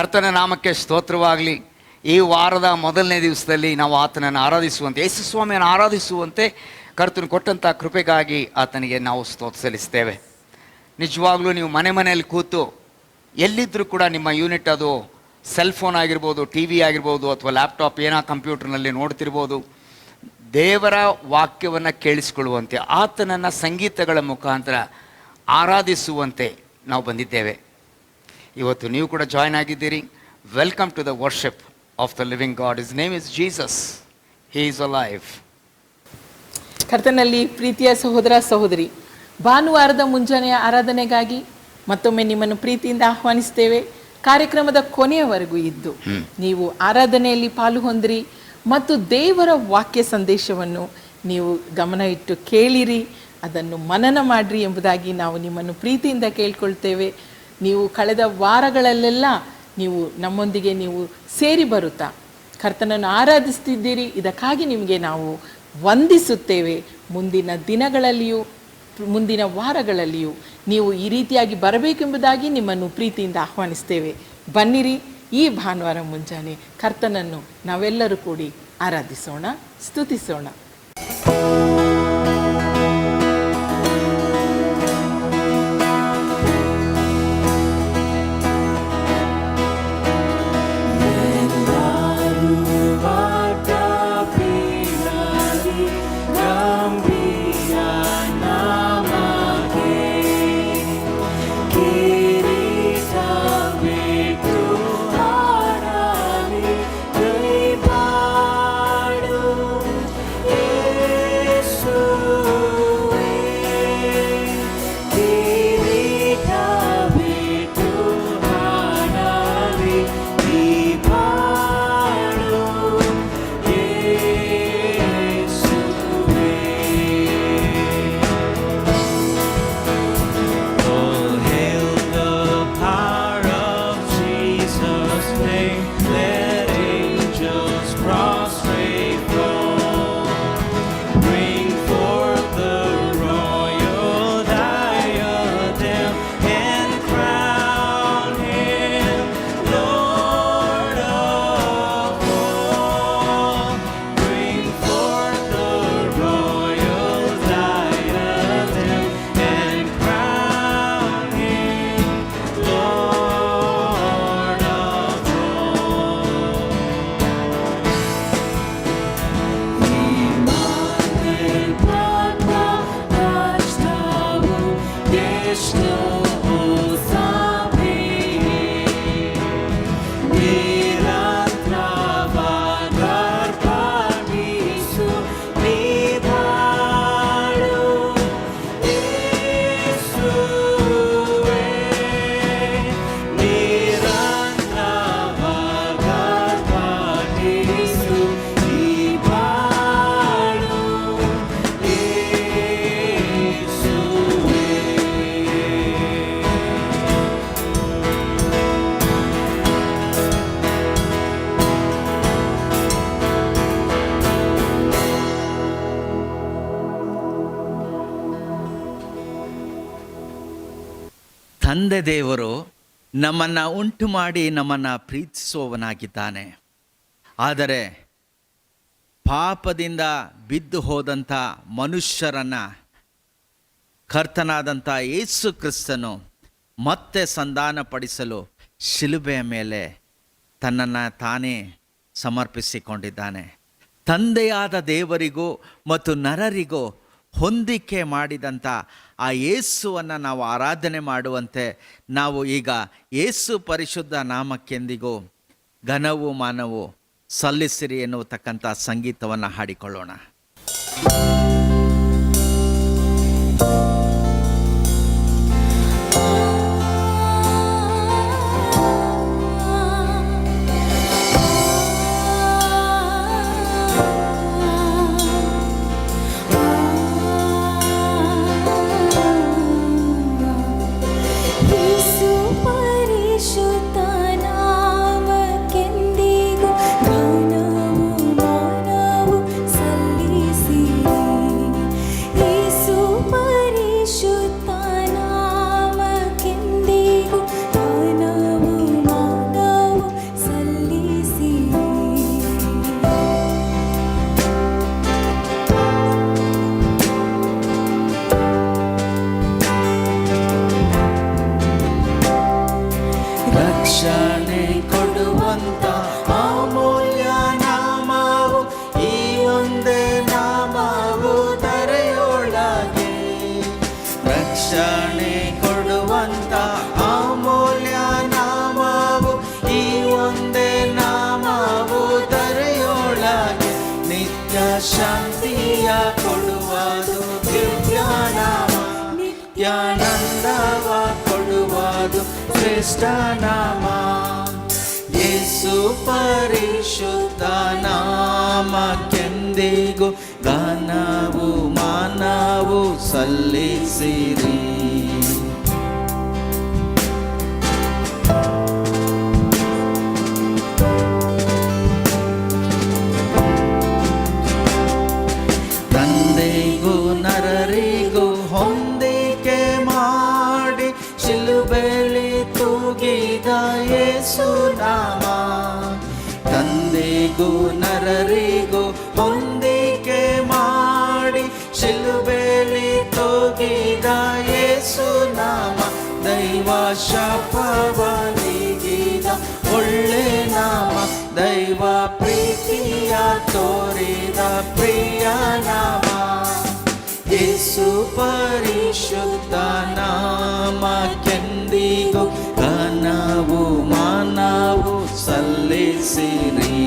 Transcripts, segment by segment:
ಕರ್ತನ ನಾಮಕ್ಕೆ ಸ್ತೋತ್ರವಾಗಲಿ. ಈ ವಾರದ ಮೊದಲನೇ ದಿವಸದಲ್ಲಿ ನಾವು ಆತನನ್ನು ಆರಾಧಿಸುವಂತೆ, ಯೇಸು ಸ್ವಾಮಿಯನ್ನು ಆರಾಧಿಸುವಂತೆ ಕರ್ತನು ಕೊಟ್ಟಂಥ ಕೃಪೆಗಾಗಿ ಆತನಿಗೆ ನಾವು ಸ್ತೋತ್ರ ಸಲ್ಲಿಸ್ತೇವೆ. ನಿಜವಾಗ್ಲೂ ನೀವು ಮನೆಯಲ್ಲಿ ಕೂತು ಎಲ್ಲಿದ್ದರೂ ಕೂಡ ನಿಮ್ಮ ಯೂನಿಟ್, ಅದು ಸೆಲ್ ಫೋನ್ ಆಗಿರ್ಬೋದು, ಟಿ ವಿ ಆಗಿರ್ಬೋದು, ಅಥವಾ ಲ್ಯಾಪ್ಟಾಪ್ ಏನೋ ಕಂಪ್ಯೂಟರ್ನಲ್ಲಿ ನೋಡ್ತಿರ್ಬೋದು, ದೇವರ ವಾಕ್ಯವನ್ನು ಕೇಳಿಸಿಕೊಳ್ಳುವಂತೆ, ಆತನನ್ನು ಸಂಗೀತಗಳ ಮುಖಾಂತರ ಆರಾಧಿಸುವಂತೆ ನಾವು ಬಂದಿದ್ದೇವೆ. ಇವತ್ತು ನೀವು ಕೂಡ ಜಾಯ್ನ್ ಆಗಿದ್ದೀರಿ. Welcome to the worship of the living God. His name is Jesus. He is alive. ಕರ್ತನಲ್ಲಿ ಪ್ರೀತಿಯ ಸಹೋದರ ಸಹೋದರಿ, ಭಾನುವಾರದ ಮುಂಜಾನೆಯ ಆರಾಧನೆಗಾಗಿ ಮತ್ತೊಮ್ಮೆ ನಿಮ್ಮನ್ನು ಪ್ರೀತಿಯಿಂದ ಆಹ್ವಾನಿಸ್ತೇವೆ. ಕಾರ್ಯಕ್ರಮದ ಕೊನೆಯವರೆಗೂ ಇದ್ದು ನೀವು ಆರಾಧನೆಯಲ್ಲಿ ಪಾಲು ಹೊಂದಿರಿ ಮತ್ತು ದೇವರ ವಾಕ್ಯ ಸಂದೇಶವನ್ನು ನೀವು ಗಮನ ಇಟ್ಟು ಕೇಳಿರಿ, ಅದನ್ನು ಮನನ ಮಾಡಿರಿ ಎಂಬುದಾಗಿ ನಾವು ನಿಮ್ಮನ್ನು ಪ್ರೀತಿಯಿಂದ ಕೇಳ್ಕೊಳ್ತೇವೆ. ನೀವು ಕಳೆದ ವಾರಗಳಲ್ಲೆಲ್ಲ ನೀವು ನಮ್ಮೊಂದಿಗೆ ನೀವು ಸೇರಿ ಬರುತ್ತಾ ಕರ್ತನನ್ನು ಆರಾಧಿಸ್ತಿದ್ದೀರಿ. ಇದಕ್ಕಾಗಿ ನಿಮಗೆ ನಾವು ವಂದಿಸುತ್ತೇವೆ. ಮುಂದಿನ ದಿನಗಳಲ್ಲಿಯೂ ಮುಂದಿನ ವಾರಗಳಲ್ಲಿಯೂ ನೀವು ಈ ರೀತಿಯಾಗಿ ಬರಬೇಕೆಂಬುದಾಗಿ ನಿಮ್ಮನ್ನು ಪ್ರೀತಿಯಿಂದ ಆಹ್ವಾನಿಸ್ತೇವೆ. ಬನ್ನಿರಿ, ಈ ಭಾನುವಾರ ಮುಂಜಾನೆ ಕರ್ತನನ್ನು ನಾವೆಲ್ಲರೂ ಕೂಡಿ ಆರಾಧಿಸೋಣ, ಸ್ತುತಿಸೋಣ. ತಂದೆ ದೇವರು ನಮ್ಮನ್ನು ಉಂಟು ಮಾಡಿ ನಮ್ಮನ್ನು ಪ್ರೀತಿಸುವವನಾಗಿದ್ದಾನೆ. ಆದರೆ ಪಾಪದಿಂದ ಬಿದ್ದು ಹೋದಂಥ ಮನುಷ್ಯರನ್ನು ಕರ್ತನಾದಂಥ ಯೇಸು ಕ್ರಿಸ್ತನು ಮತ್ತೆ ಸಂಧಾನಪಡಿಸಲು ಶಿಲುಬೆಯ ಮೇಲೆ ತನ್ನನ್ನು ತಾನೇ ಸಮರ್ಪಿಸಿಕೊಂಡಿದ್ದಾನೆ. ತಂದೆಯಾದ ದೇವರಿಗೂ ಮತ್ತು ನರರಿಗೂ ಹೊಂದಿಕೆ ಮಾಡಿದಂಥ ಆ ಯೇಸುವನ್ನು ನಾವು ಆರಾಧನೆ ಮಾಡುವಂತೆ ನಾವು ಈಗ ಯೇಸು ಪರಿಶುದ್ಧ ನಾಮಕ್ಕೆಂದಿಗೂ ಘನವೂ ಮಾನವೂ ಸಲ್ಲಿಸಿರಿ ಎನ್ನುವತಕ್ಕಂಥ ಸಂಗೀತವನ್ನು ಹಾಡಿಕೊಳ್ಳೋಣ. ಘನವು ಮಾನವು ಸಲ್ಲಿಸಿರಿ. ನಿತ್ಯ ಶಾಂತಿಯ ಕೊಡುವುದು ದಿವ್ಯನಾಮ, ನಿತ್ಯಾನಂದವ ಕೊಡುವುದು ಶ್ರೇಷ್ಠ ನಾಮ. ಯೇಸು ಪರಿಶುದ್ಧ ನಾಮಕ್ಕೆಂದಿಗೂ ಗಾನವು ಮಾನವು ಸಲ್ಲಿಸಿರಿ. ತಂದೆಗೂ ನರರಿಗೂ ಹೊಂದಿಕೆ ಮಾಡಿ ಶಿಲುಬೆಲಿ ತೂಗಿದ ಯೇಸು ನಾಮ. ತಂದೆಗೂ ನರರಿಗೂ ಹೊಂದಿಕೆ ಮಾಡಿ ಶಿಲುಬೆಲಿ ತೂಗಿದ ಯೇಸು ನಾಮ. ದೈವ ಶಾಪವ ನೀಗಿದ ಒಳ್ಳೆ ನಾಮ, ದೈವ ಪ್ರೀತಿಯ ತೋರಿದ ಪ್ರಿಯ ನಾಮ. ಯೇಸು ಪರಿಶುದ್ಧ ನಾಮಕ್ಕೆಂದಿಗೂ ಗಾನವು ಮಾನವು ಸಲ್ಲಿಸಿರಿ.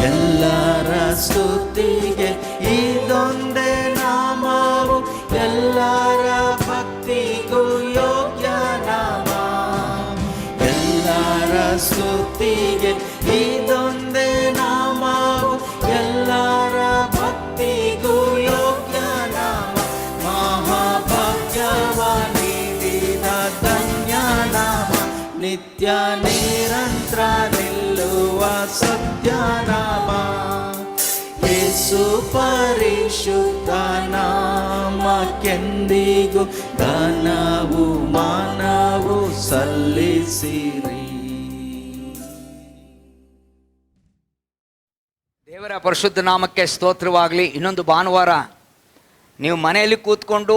ಎಲ್ಲರ ಸ್ತುತಿಗೆ ಇದೊಂದೇ ನಾಮವು, ಎಲ್ಲರ ಭಕ್ತಿಗೂ ಯೋಗ್ಯ ನಾಮ. ಎಲ್ಲರ ಸ್ತುತಿಗೆ ಇದೊಂದೇ ನಾಮವು, ಎಲ್ಲರ ಭಕ್ತಿಗೂ ಯೋಗ್ಯ ನಾಮ. ಮಹಾಭಾಗ್ಯವ ನೀಡಿದ ಧನ್ಯ ನಾಮ, ನಿತ್ಯ ನಿರಂತರ ನಿಲ್ಲುವ ಸತ್ಯ ನಾಮ. ಯೇಸು ಪರಿಶುದ್ಧ ನಾಮಕ್ಕೆಂದಿಗೂ ಗಾನವು ಮಾನವು ಸಲ್ಲಿಸಿರಿ. ದೇವರ ಪರಿಶುದ್ಧ ನಾಮಕ್ಕೆ ಸ್ತೋತ್ರವಾಗಲಿ. ಇನ್ನೊಂದು ಭಾನುವಾರ ನೀವು ಮನೆಯಲ್ಲಿ ಕೂತ್ಕೊಂಡು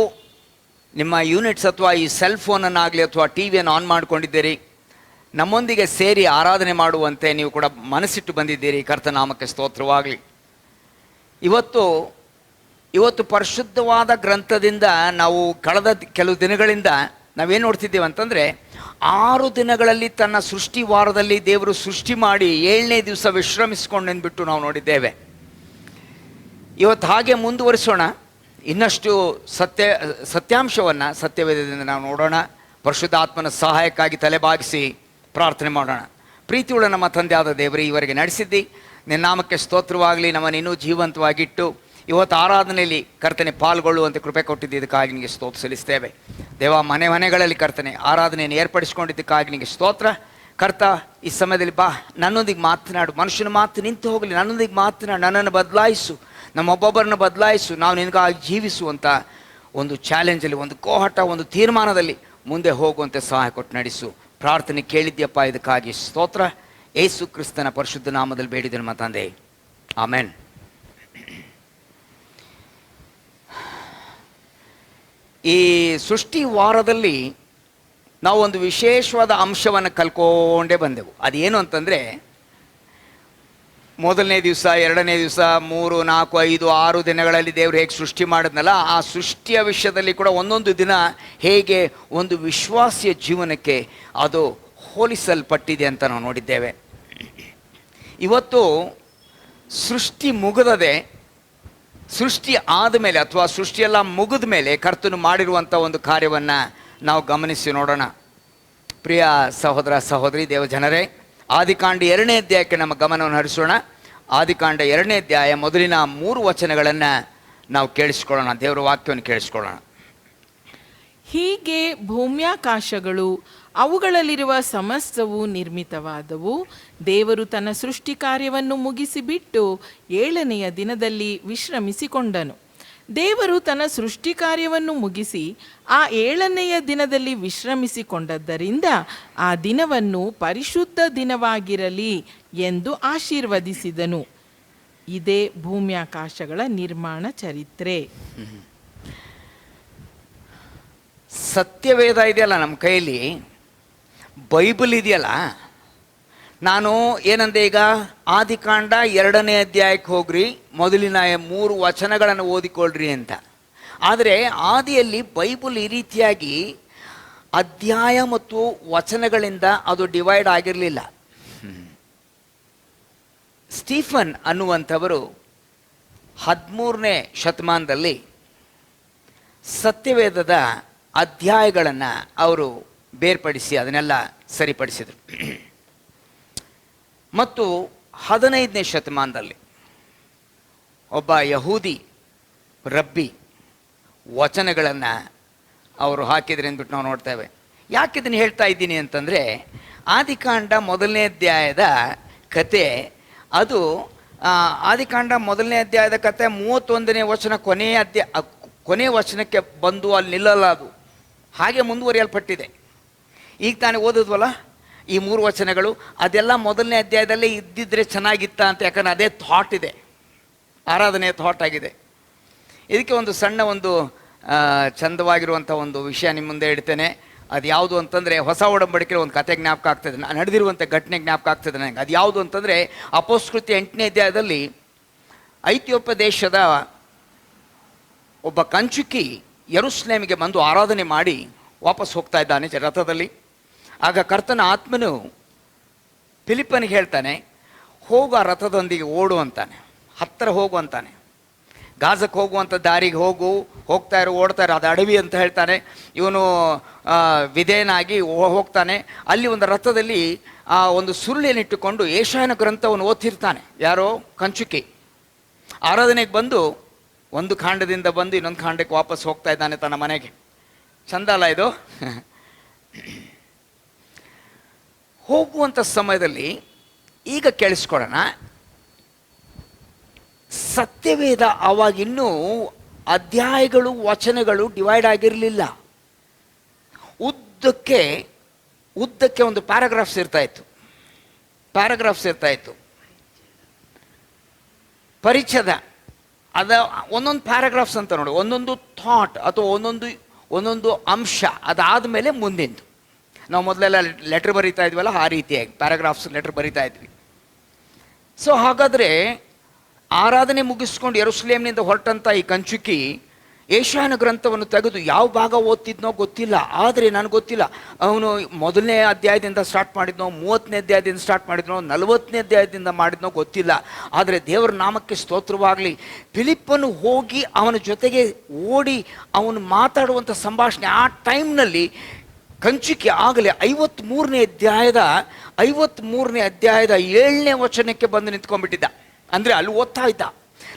ನಿಮ್ಮ ಯೂನಿಟ್ಸ್ ಅಥವಾ ಈ ಸೆಲ್ ಫೋನನ್ನಾಗಲಿ ಅಥವಾ ಟಿ ವಿಯನ್ನು ಆನ್ ಮಾಡಿಕೊಂಡಿದ್ದೀರಿ, ನಮ್ಮೊಂದಿಗೆ ಸೇರಿ ಆರಾಧನೆ ಮಾಡುವಂತೆ ನೀವು ಕೂಡ ಮನಸ್ಸಿಟ್ಟು ಬಂದಿದ್ದೀರಿ. ಕರ್ತನಾಮಕ್ಕೆ ಸ್ತೋತ್ರವಾಗಲಿ. ಇವತ್ತು ಪರಿಶುದ್ಧವಾದ ಗ್ರಂಥದಿಂದ ನಾವು ಕಳೆದ ಕೆಲವು ದಿನಗಳಿಂದ ನಾವೇನು ನೋಡ್ತಿದ್ದೇವೆ ಅಂತಂದರೆ, 6 ದಿನಗಳಲ್ಲಿ ತನ್ನ ಸೃಷ್ಟಿ ವಾರದಲ್ಲಿ ದೇವರು ಸೃಷ್ಟಿ ಮಾಡಿ 7ನೇ ದಿವಸ ವಿಶ್ರಮಿಸಿಕೊಂಡೆಂದ್ಬಿಟ್ಟು ನಾವು ನೋಡಿದ್ದೇವೆ. ಇವತ್ತು ಹಾಗೆ ಮುಂದುವರಿಸೋಣ. ಇನ್ನಷ್ಟು ಸತ್ಯಾಂಶವನ್ನು ಸತ್ಯವೇದದಿಂದ ನಾವು ನೋಡೋಣ. ಪರಿಶುದ್ಧಾತ್ಮನ ಸಹಾಯಕ್ಕಾಗಿ ತಲೆಬಾಗಿಸಿ ಪ್ರಾರ್ಥನೆ ಮಾಡೋಣ. ಪ್ರೀತಿಯುಳ್ಳ ನಮ್ಮ ತಂದೆಯಾದ ದೇವರೇ, ಇವರೆಗೆ ನಡೆಸಿದ್ದಿ ನಿನ್ನ ನಾಮಕ್ಕೆ ಸ್ತೋತ್ರವಾಗಲಿ. ನಮ್ಮನ್ನು ಇನ್ನೂ ಜೀವಂತವಾಗಿಟ್ಟು ಇವತ್ತು ಆರಾಧನೆಯಲ್ಲಿ ಕರ್ತನೆ ಪಾಲ್ಗೊಳ್ಳುವಂತೆ ಕೃಪೆ ಕೊಟ್ಟಿದ್ದಕ್ಕಾಗಿ ನಿಮಗೆ ಸ್ತೋತ್ರ ಸಲ್ಲಿಸ್ತೇವೆ. ದೇವ, ಮನೆಗಳಲ್ಲಿ ಕರ್ತನೆ ಆರಾಧನೆಯನ್ನು ಏರ್ಪಡಿಸಿಕೊಂಡಿದ್ದಕ್ಕಾಗಿ ನಿಮಗೆ ಸ್ತೋತ್ರ. ಕರ್ತ, ಈ ಸಮಯದಲ್ಲಿ ಬಾ, ನನ್ನೊಂದಿಗೆ ಮಾತನಾಡು. ಮನುಷ್ಯನ ಮಾತು ನಿಂತು ಹೋಗಲಿ, ನನ್ನೊಂದಿಗೆ ಮಾತನಾಡು. ನನ್ನನ್ನು ಬದಲಾಯಿಸು, ನಮ್ಮೊಬ್ಬೊಬ್ಬರನ್ನು ಬದಲಾಯಿಸು. ನಾವು ನಿನಗಾಗಿ ಜೀವಿಸುವಂಥ ಒಂದು ಚಾಲೆಂಜಲ್ಲಿ, ಒಂದು ಕೋಹಟ, ಒಂದು ತೀರ್ಮಾನದಲ್ಲಿ ಮುಂದೆ ಹೋಗುವಂತೆ ಸಹಾಯ ಕೊಟ್ಟು ನಡೆಸು. ಪ್ರಾರ್ಥನೆ ಕೇಳಿದ್ಯಪ್ಪ, ಇದಕ್ಕಾಗಿ ಸ್ತೋತ್ರ. ಯೇಸು ಕ್ರಿಸ್ತನ ಪರಿಶುದ್ಧ ನಾಮದಲ್ಲಿ ಬೇಡಿದೆ ನಮ್ಮ ತಂದೆ, ಆಮೆನ್. ಈ ಸೃಷ್ಟಿ ವಾರದಲ್ಲಿ ನಾವು ಒಂದು ವಿಶೇಷವಾದ ಅಂಶವನ್ನು ಕಲ್ಕೊಂಡೇ ಬಂದೆವು. ಅದೇನು ಅಂತಂದರೆ, ಮೊದಲನೇ ದಿವಸ, 2ನೇ ದಿವಸ, 3, 4, 5, 6 ದಿನಗಳಲ್ಲಿ ದೇವರು ಹೇಗೆ ಸೃಷ್ಟಿ ಮಾಡಿದ್ನಲ್ಲ, ಆ ಸೃಷ್ಟಿಯ ವಿಷಯದಲ್ಲಿ ಕೂಡ ಒಂದೊಂದು ದಿನ ಹೇಗೆ ಒಂದು ವಿಶ್ವಾಸಿಯ ಜೀವನಕ್ಕೆ ಅದು ಹೋಲಿಸಲ್ಪಟ್ಟಿದೆ ಅಂತ ನಾವು ನೋಡಿದ್ದೇವೆ. ಇವತ್ತು ಸೃಷ್ಟಿ ಮುಗಿದದೆ, ಸೃಷ್ಟಿ ಆದಮೇಲೆ ಅಥವಾ ಸೃಷ್ಟಿಯೆಲ್ಲ ಮುಗಿದ ಮೇಲೆ ಕರ್ತನು ಮಾಡಿರುವಂಥ ಒಂದು ಕಾರ್ಯವನ್ನು ನಾವು ಗಮನಿಸಿ ನೋಡೋಣ. ಪ್ರಿಯ ಸಹೋದರ ಸಹೋದರಿ, ದೇವಜನರೇ, ಆದಿಕಾಂಡ 2ನೇ ಅಧ್ಯಾಯಕ್ಕೆ ನಮ್ಮ ಗಮನವನ್ನು ಹರಿಸೋಣ. ಆದಿಕಾಂಡ 2ನೇ ಅಧ್ಯಾಯ ಮೊದಲಿನ 3 ವಚನಗಳನ್ನು ನಾವು ಕೇಳಿಸ್ಕೊಳ್ಳೋಣ. ದೇವರ ವಾಕ್ಯವನ್ನು ಕೇಳಿಸ್ಕೊಳ್ಳೋಣ. ಹೀಗೆ ಭೂಮ್ಯಾಕಾಶಗಳು ಅವುಗಳಲ್ಲಿರುವ ಸಮಸ್ತವು ನಿರ್ಮಿತವಾದವು. ದೇವರು ತನ್ನ ಸೃಷ್ಟಿ ಕಾರ್ಯವನ್ನು ಮುಗಿಸಿಬಿಟ್ಟು 7ನೆಯ ದಿನದಲ್ಲಿ ವಿಶ್ರಮಿಸಿಕೊಂಡನು. ದೇವರು ತನ್ನ ಸೃಷ್ಟಿ ಕಾರ್ಯವನ್ನು ಮುಗಿಸಿ ಆ 7ನೆಯ ದಿನದಲ್ಲಿ ವಿಶ್ರಮಿಸಿಕೊಂಡದ್ದರಿಂದ ಆ ದಿನವನ್ನು ಪರಿಶುದ್ಧ ದಿನವಾಗಿರಲಿ ಎಂದು ಆಶೀರ್ವದಿಸಿದನು. ಇದೇ ಭೂಮ್ಯಾಕಾಶಗಳ ನಿರ್ಮಾಣ ಚರಿತ್ರೆ. ಸತ್ಯವೇದ ಇದೆಯಲ್ಲ ನಮ್ಮ ಕೈಯಲ್ಲಿ, ಬೈಬಲ್ ಇದೆಯಲ್ಲ, ನಾನು ಏನಂದೆ ಈಗ, ಆದಿಕಾಂಡ 2ನೇ ಅಧ್ಯಾಯಕ್ಕೆ ಹೋಗ್ರಿ, ಮೊದಲಿನ 3 ವಚನಗಳನ್ನು ಓದಿಕೊಳ್ಳ್ರಿ ಅಂತ. ಆದರೆ ಆದಿಯಲ್ಲಿ ಬೈಬಲ್ ಈ ರೀತಿಯಾಗಿ ಅಧ್ಯಾಯ ಮತ್ತು ವಚನಗಳಿಂದ ಅದು ಡಿವೈಡ್ ಆಗಿರಲಿಲ್ಲ. ಸ್ಟೀಫನ್ ಅನ್ನುವಂಥವರು 13ನೇ ಶತಮಾನದಲ್ಲಿ ಸತ್ಯವೇದದ ಅಧ್ಯಾಯಗಳನ್ನು ಅವರು ಬೇರ್ಪಡಿಸಿ ಅದನ್ನೆಲ್ಲ ಸರಿಪಡಿಸಿದರು. ಮತ್ತು 15ನೇ ಶತಮಾನದಲ್ಲಿ ಒಬ್ಬ ಯಹೂದಿ ರಬ್ಬಿ ವಚನಗಳನ್ನು ಅವರು ಹಾಕಿದ್ರೆ ಅಂದ್ಬಿಟ್ಟು ನಾವು ನೋಡ್ತೇವೆ. ಯಾಕೆ ಇದನ್ನು ಹೇಳ್ತಾ ಇದ್ದೀನಿ ಅಂತಂದರೆ, ಆದಿಕಾಂಡ 1ನೇ ಅಧ್ಯಾಯದ ಕತೆ ಅದು ಆದಿಕಾಂಡ 1ನೇ ಅಧ್ಯಾಯದ ಕತೆ 31ನೇ ವಚನ ಕೊನೆಯ ವಚನಕ್ಕೆ ಬಂದು ಅಲ್ಲಿ ನಿಲ್ಲಲ್ಲ, ಅದು ಹಾಗೆ ಮುಂದುವರಿಯಲ್ಪಟ್ಟಿದೆ. ಈಗ ತಾನೇ ಓದಿದ್ವಲ್ಲ ಈ 3 ವಚನಗಳು, ಅದೆಲ್ಲ 1ನೇ ಅಧ್ಯಾಯದಲ್ಲೇ ಇದ್ದಿದ್ರೆ ಚೆನ್ನಾಗಿತ್ತ ಅಂತ, ಯಾಕಂದರೆ ಅದೇ ಥಾಟ್ ಇದೆ, ಆರಾಧನೆಯ ಥಾಟ್ ಆಗಿದೆ. ಇದಕ್ಕೆ ಒಂದು ಸಣ್ಣ ಒಂದು ಚಂದವಾಗಿರುವಂಥ ಒಂದು ವಿಷಯ ನಿಮ್ಮ ಮುಂದೆ ಇಡ್ತೇನೆ. ಅದು ಯಾವುದು ಅಂತಂದರೆ, ಹೊಸ ಒಡಂಬಡಿಕೆ ಒಂದು ಕತೆ ಜ್ಞಾಪಕ ಆಗ್ತದೆ, ನಡೆದಿರುವಂಥ ಘಟನೆ ಜ್ಞಾಪಕ ಆಗ್ತದೆ ನನಗೆ. ಅದು ಯಾವುದು ಅಂತಂದರೆ, ಅಪೊಸ್ತಲರ 8ನೇ ಅಧ್ಯಾಯದಲ್ಲಿ ಐಥಿಯೋಪ್ಯ ದೇಶದ ಒಬ್ಬ ಕಂಚುಕಿ ಯೆರೂಸಲೇಮಿಗೆ ಬಂದು ಆರಾಧನೆ ಮಾಡಿ ವಾಪಸ್ ಹೋಗ್ತಾ ಇದ್ದಾನೆ ರಥದಲ್ಲಿ. ಆಗ ಕರ್ತನ ಆತ್ಮನು ಫಿಲಿಪ್ಪನಿಗೆ ಹೇಳ್ತಾನೆ, ಹೋಗು ಆ ರಥದೊಂದಿಗೆ ಓಡು ಅಂತಾನೆ, ಹತ್ತಿರ ಹೋಗು ಅಂತಾನೆ. ಗಾಜಕ್ಕೆ ಹೋಗುವಂಥ ದಾರಿಗೆ ಹೋಗ್ತಾ ಇರೋ ಓಡ್ತಾ ಇರೋ, ಅದು ಅಡವಿ ಅಂತ ಹೇಳ್ತಾನೆ. ಇವನು ವಿಧೇಯನಾಗಿ ಹೋಗ್ತಾನೆ. ಅಲ್ಲಿ ಒಂದು ರಥದಲ್ಲಿ ಒಂದು ಸುರುಳಿಯನ್ನಿಟ್ಟುಕೊಂಡು ಯೆಶಾಯನ ಗ್ರಂಥವನ್ನು ಓದ್ತಿರ್ತಾನೆ. ಯಾರೋ ಕಂಚುಕಿ ಆರಾಧನೆಗೆ ಬಂದು ಒಂದು ಖಾಂಡದಿಂದ ಬಂದು ಇನ್ನೊಂದು ಖಾಂಡಕ್ಕೆ ವಾಪಸ್ ಹೋಗ್ತಾ ಇದ್ದಾನೆ ತನ್ನ ಮನೆಗೆ. ಚಂದ ಅಲ್ಲ ಇದು? ಹೋಗುವಂಥ ಸಮಯದಲ್ಲಿ ಈಗ ಕೇಳಿಸ್ಕೊಳ್ಳೋಣ, ಸತ್ಯವೇದ ಆವಾಗಿನ್ನೂ ಅಧ್ಯಾಯಗಳು ವಚನಗಳು ಡಿವೈಡ್ ಆಗಿರಲಿಲ್ಲ. ಉದ್ದಕ್ಕೆ ಒಂದು ಪ್ಯಾರಾಗ್ರಾಫ್ಸ್ ಇರ್ತಾಯಿತ್ತು. ಪರಿಚ್ಛೇದ ಅದ ಒಂದೊಂದು ಪ್ಯಾರಾಗ್ರಾಫ್ಸ್ ಅಂತ ನೋಡಿ, ಒಂದೊಂದು ಥಾಟ್ ಅಥವಾ ಒಂದೊಂದು ಅಂಶ, ಅದಾದ ಮೇಲೆ ಮುಂದಿಂದು. ನಾವು ಮೊದಲೆಲ್ಲ ಲೆಟ್ರ್ ಬರೀತಾ ಇದ್ವಲ್ಲ, ಆ ರೀತಿಯಾಗಿ ಪ್ಯಾರಾಗ್ರಾಫ್ಸ್ ಲೆಟ್ರ್ ಬರೀತಾ ಇದ್ವಿ. ಸೊ ಹಾಗಾದರೆ ಆರಾಧನೆ ಮುಗಿಸ್ಕೊಂಡು ಯೆರೂಸಲೇಮಿನಿಂದ ಹೊರಟಂಥ ಈ ಕಂಚುಕಿ ಯೆಶಾಯನ ಗ್ರಂಥವನ್ನು ತೆಗೆದು ಯಾವ ಭಾಗ ಓದ್ತಿದ್ನೋ ಗೊತ್ತಿಲ್ಲ. ಆದರೆ ನನಗೆ ಗೊತ್ತಿಲ್ಲ, ಅವನು 1ನೇ ಅಧ್ಯಾಯದಿಂದ ಸ್ಟಾರ್ಟ್ ಮಾಡಿದ್ನೋ, 30ನೇ ಅಧ್ಯಾಯದಿಂದ ಸ್ಟಾರ್ಟ್ ಮಾಡಿದ್ನೋ, 40ನೇ ಅಧ್ಯಾಯದಿಂದ ಮಾಡಿದ್ನೋ ಗೊತ್ತಿಲ್ಲ. ಆದರೆ ದೇವರ ನಾಮಕ್ಕೆ ಸ್ತೋತ್ರವಾಗಲಿ, ಫಿಲಿಪ್ಪನು ಹೋಗಿ ಅವನ ಜೊತೆಗೆ ಓಡಿ ಅವನು ಮಾತಾಡುವಂಥ ಸಂಭಾಷಣೆ, ಆ ಟೈಮ್ನಲ್ಲಿ ಕಂಚುಕಿ ಆಗಲೇ 53ನೇ ಅಧ್ಯಾಯದ 7ನೇ ವಚನಕ್ಕೆ ಬಂದು ನಿಂತ್ಕೊಂಡ್ಬಿಟ್ಟಿದ್ದ. ಅಂದರೆ ಅಲ್ಲಿ ಓದ್ತಾ ಇದ್ದ.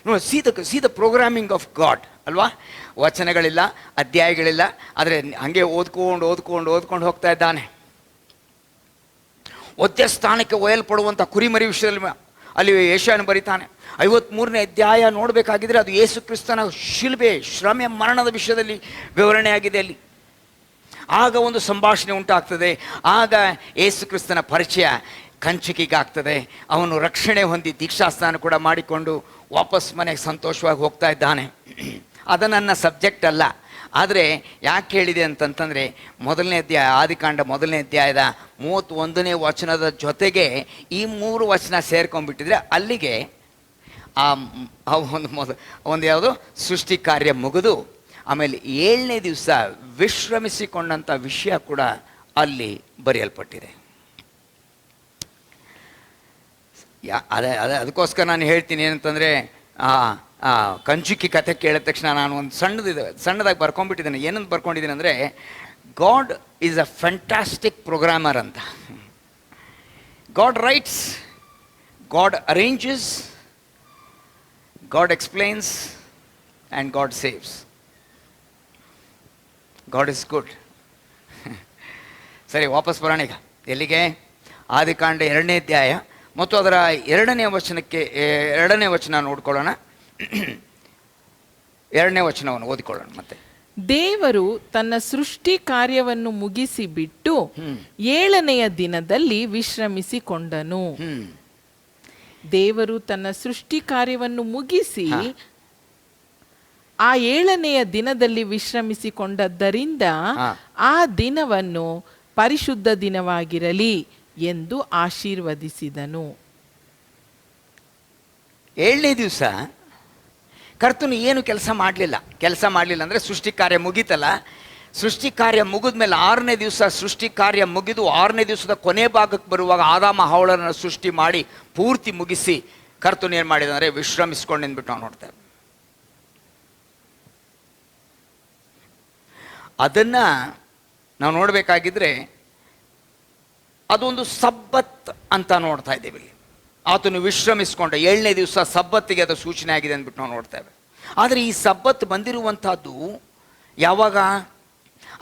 ನೋಡಿ, C the programming of god ಅಲ್ವಾ? ವಚನಗಳಿಲ್ಲ, ಅಧ್ಯಾಯಗಳಿಲ್ಲ, ಆದರೆ ಹಾಗೆ ಓದ್ಕೊಂಡು ಹೋಗ್ತಾ ಇದ್ದಾನೆ. ಒದ್ದೆ ಸ್ಥಾನಕ್ಕೆ ಒಯ್ಯಲ್ಪಡುವಂಥ ಕುರಿಮರಿ ವಿಷಯದಲ್ಲಿ ಅಲ್ಲಿ ಯೆಶಾಯನು ಬರೀತಾನೆ. 53ನೇ ಅಧ್ಯಾಯ ನೋಡಬೇಕಾಗಿದ್ರೆ ಅದು ಯೇಸು ಕ್ರಿಸ್ತನ ಶಿಲುಬೆ ಶ್ರಮೆ ಮರಣದ ವಿಷಯದಲ್ಲಿ ವಿವರಣೆಯಾಗಿದೆ ಅಲ್ಲಿ. ಆಗ ಒಂದು ಸಂಭಾಷಣೆ ಉಂಟಾಗ್ತದೆ. ಆಗ ಯೇಸು ಕ್ರಿಸ್ತನ ಪರಿಚಯ ಕಂಚುಕಿಗಾಗ್ತದೆ. ಅವನು ರಕ್ಷಣೆ ಹೊಂದಿ ದೀಕ್ಷಾಸ್ನಾನ ಕೂಡ ಮಾಡಿಕೊಂಡು ವಾಪಸ್ ಮನೆಗೆ ಸಂತೋಷವಾಗಿ ಹೋಗ್ತಾ ಇದ್ದಾನೆ. ಅದು ನನ್ನ ಸಬ್ಜೆಕ್ಟ್ ಅಲ್ಲ. ಆದರೆ ಯಾಕೆ ಹೇಳಿದೆ ಅಂತಂತಂದರೆ, 1ನೇ ಅಧ್ಯಾಯ ಆದಿಕಾಂಡ 1ನೇ ಅಧ್ಯಾಯದ 31ನೇ ವಚನದ ಜೊತೆಗೆ ಈ 3 ವಚನ ಸೇರ್ಕೊಂಡ್ಬಿಟ್ಟಿದ್ರೆ ಅಲ್ಲಿಗೆ ಒಂದು ಯಾವುದು ಸೃಷ್ಟಿ ಕಾರ್ಯ ಮುಗಿದು ಆಮೇಲೆ 7ನೇ ದಿವಸ ವಿಶ್ರಮಿಸಿಕೊಂಡಂಥ ವಿಷಯ ಕೂಡ ಅಲ್ಲಿ ಬರೆಯಲ್ಪಟ್ಟಿದೆ. ಅದಕ್ಕೋಸ್ಕರ ನಾನು ಹೇಳ್ತೀನಿ ಏನಂತಂದರೆ, ಕಂಚುಕಿ ಕಥೆ ಕೇಳಿದ ತಕ್ಷಣ ನಾನು ಒಂದು ಸಣ್ಣದಾಗಿ ಬರ್ಕೊಂಡ್ಬಿಟ್ಟಿದ್ದೇನೆ. ಏನಂತ ಬರ್ಕೊಂಡಿದ್ದೀನಿ ಅಂದರೆ, God is a fantastic programmer ಅಂತ. God writes, God arranges, God explains and God saves. God is good. ಸರಿ, ವಾಪಸ್ ಬರೋಣ ಈಗ. ಎಲ್ಲಿಗೆ? ಆದಿಕಾಂಡ 2ನೇ ಅಧ್ಯಾಯ ಮತ್ತು ಅದರ 2ನೇ ವಚನ ನೋಡ್ಕೊಳ್ಳೋಣ. 2ನೇ ವಚನವನ್ನು ಓದಿಕೊಳ್ಳೋಣ ಮತ್ತೆ. ದೇವರು ತನ್ನ ಸೃಷ್ಟಿ ಕಾರ್ಯವನ್ನು ಮುಗಿಸಿ ಬಿಟ್ಟು 7ನೆಯ ದಿನದಲ್ಲಿ ವಿಶ್ರಮಿಸಿಕೊಂಡನು. ದೇವರು ತನ್ನ ಸೃಷ್ಟಿ ಕಾರ್ಯವನ್ನು ಮುಗಿಸಿ ಆ 7ನೆಯ ದಿನದಲ್ಲಿ ವಿಶ್ರಮಿಸಿಕೊಂಡದ್ದರಿಂದ ಆ ದಿನವನ್ನು ಪರಿಶುದ್ಧ ದಿನವಾಗಿರಲಿ ಎಂದು ಆಶೀರ್ವದಿಸಿದನು. 7ನೇ ದಿವಸ ಕರ್ತನು ಏನು ಕೆಲಸ ಮಾಡಲಿಲ್ಲ ಅಂದರೆ ಸೃಷ್ಟಿ ಕಾರ್ಯ ಮುಗೀತಲ್ಲ, ಸೃಷ್ಟಿ ಕಾರ್ಯ ಮುಗಿದ ಮೇಲೆ 6ನೇ ದಿವಸ ಸೃಷ್ಟಿ ಕಾರ್ಯ ಮುಗಿದು 6ನೇ ದಿವಸದ ಕೊನೆ ಭಾಗಕ್ಕೆ ಬರುವಾಗ ಆದಾಮ ಹವ್ವಳನ್ನು ಸೃಷ್ಟಿ ಮಾಡಿ ಪೂರ್ತಿ ಮುಗಿಸಿ ಕರ್ತನು ಏನು ಮಾಡಿದ ಅಂದರೆ ವಿಶ್ರಮಿಸ್ಕೊಂಡು ಅಂದ್ಬಿಟ್ಟು ನಾವು ನೋಡ್ತೇವೆ. ಅದನ್ನು ನಾವು ನೋಡಬೇಕಾಗಿದ್ರೆ ಅದೊಂದು ಸಬ್ಬತ್ ಅಂತ ನೋಡ್ತಾ ಇದ್ದೇವೆ ಇಲ್ಲಿ. ಆತನು ವಿಶ್ರಮಿಸ್ಕೊಂಡ 7ನೇ ದಿವಸ ಸಬ್ಬತ್ತಿಗೆ ಅದು ಸೂಚನೆ ಆಗಿದೆ ಅಂದ್ಬಿಟ್ಟು ನಾವು ನೋಡ್ತೇವೆ. ಆದರೆ ಈ ಸಬ್ಬತ್ ಬಂದಿರುವಂಥದ್ದು ಯಾವಾಗ?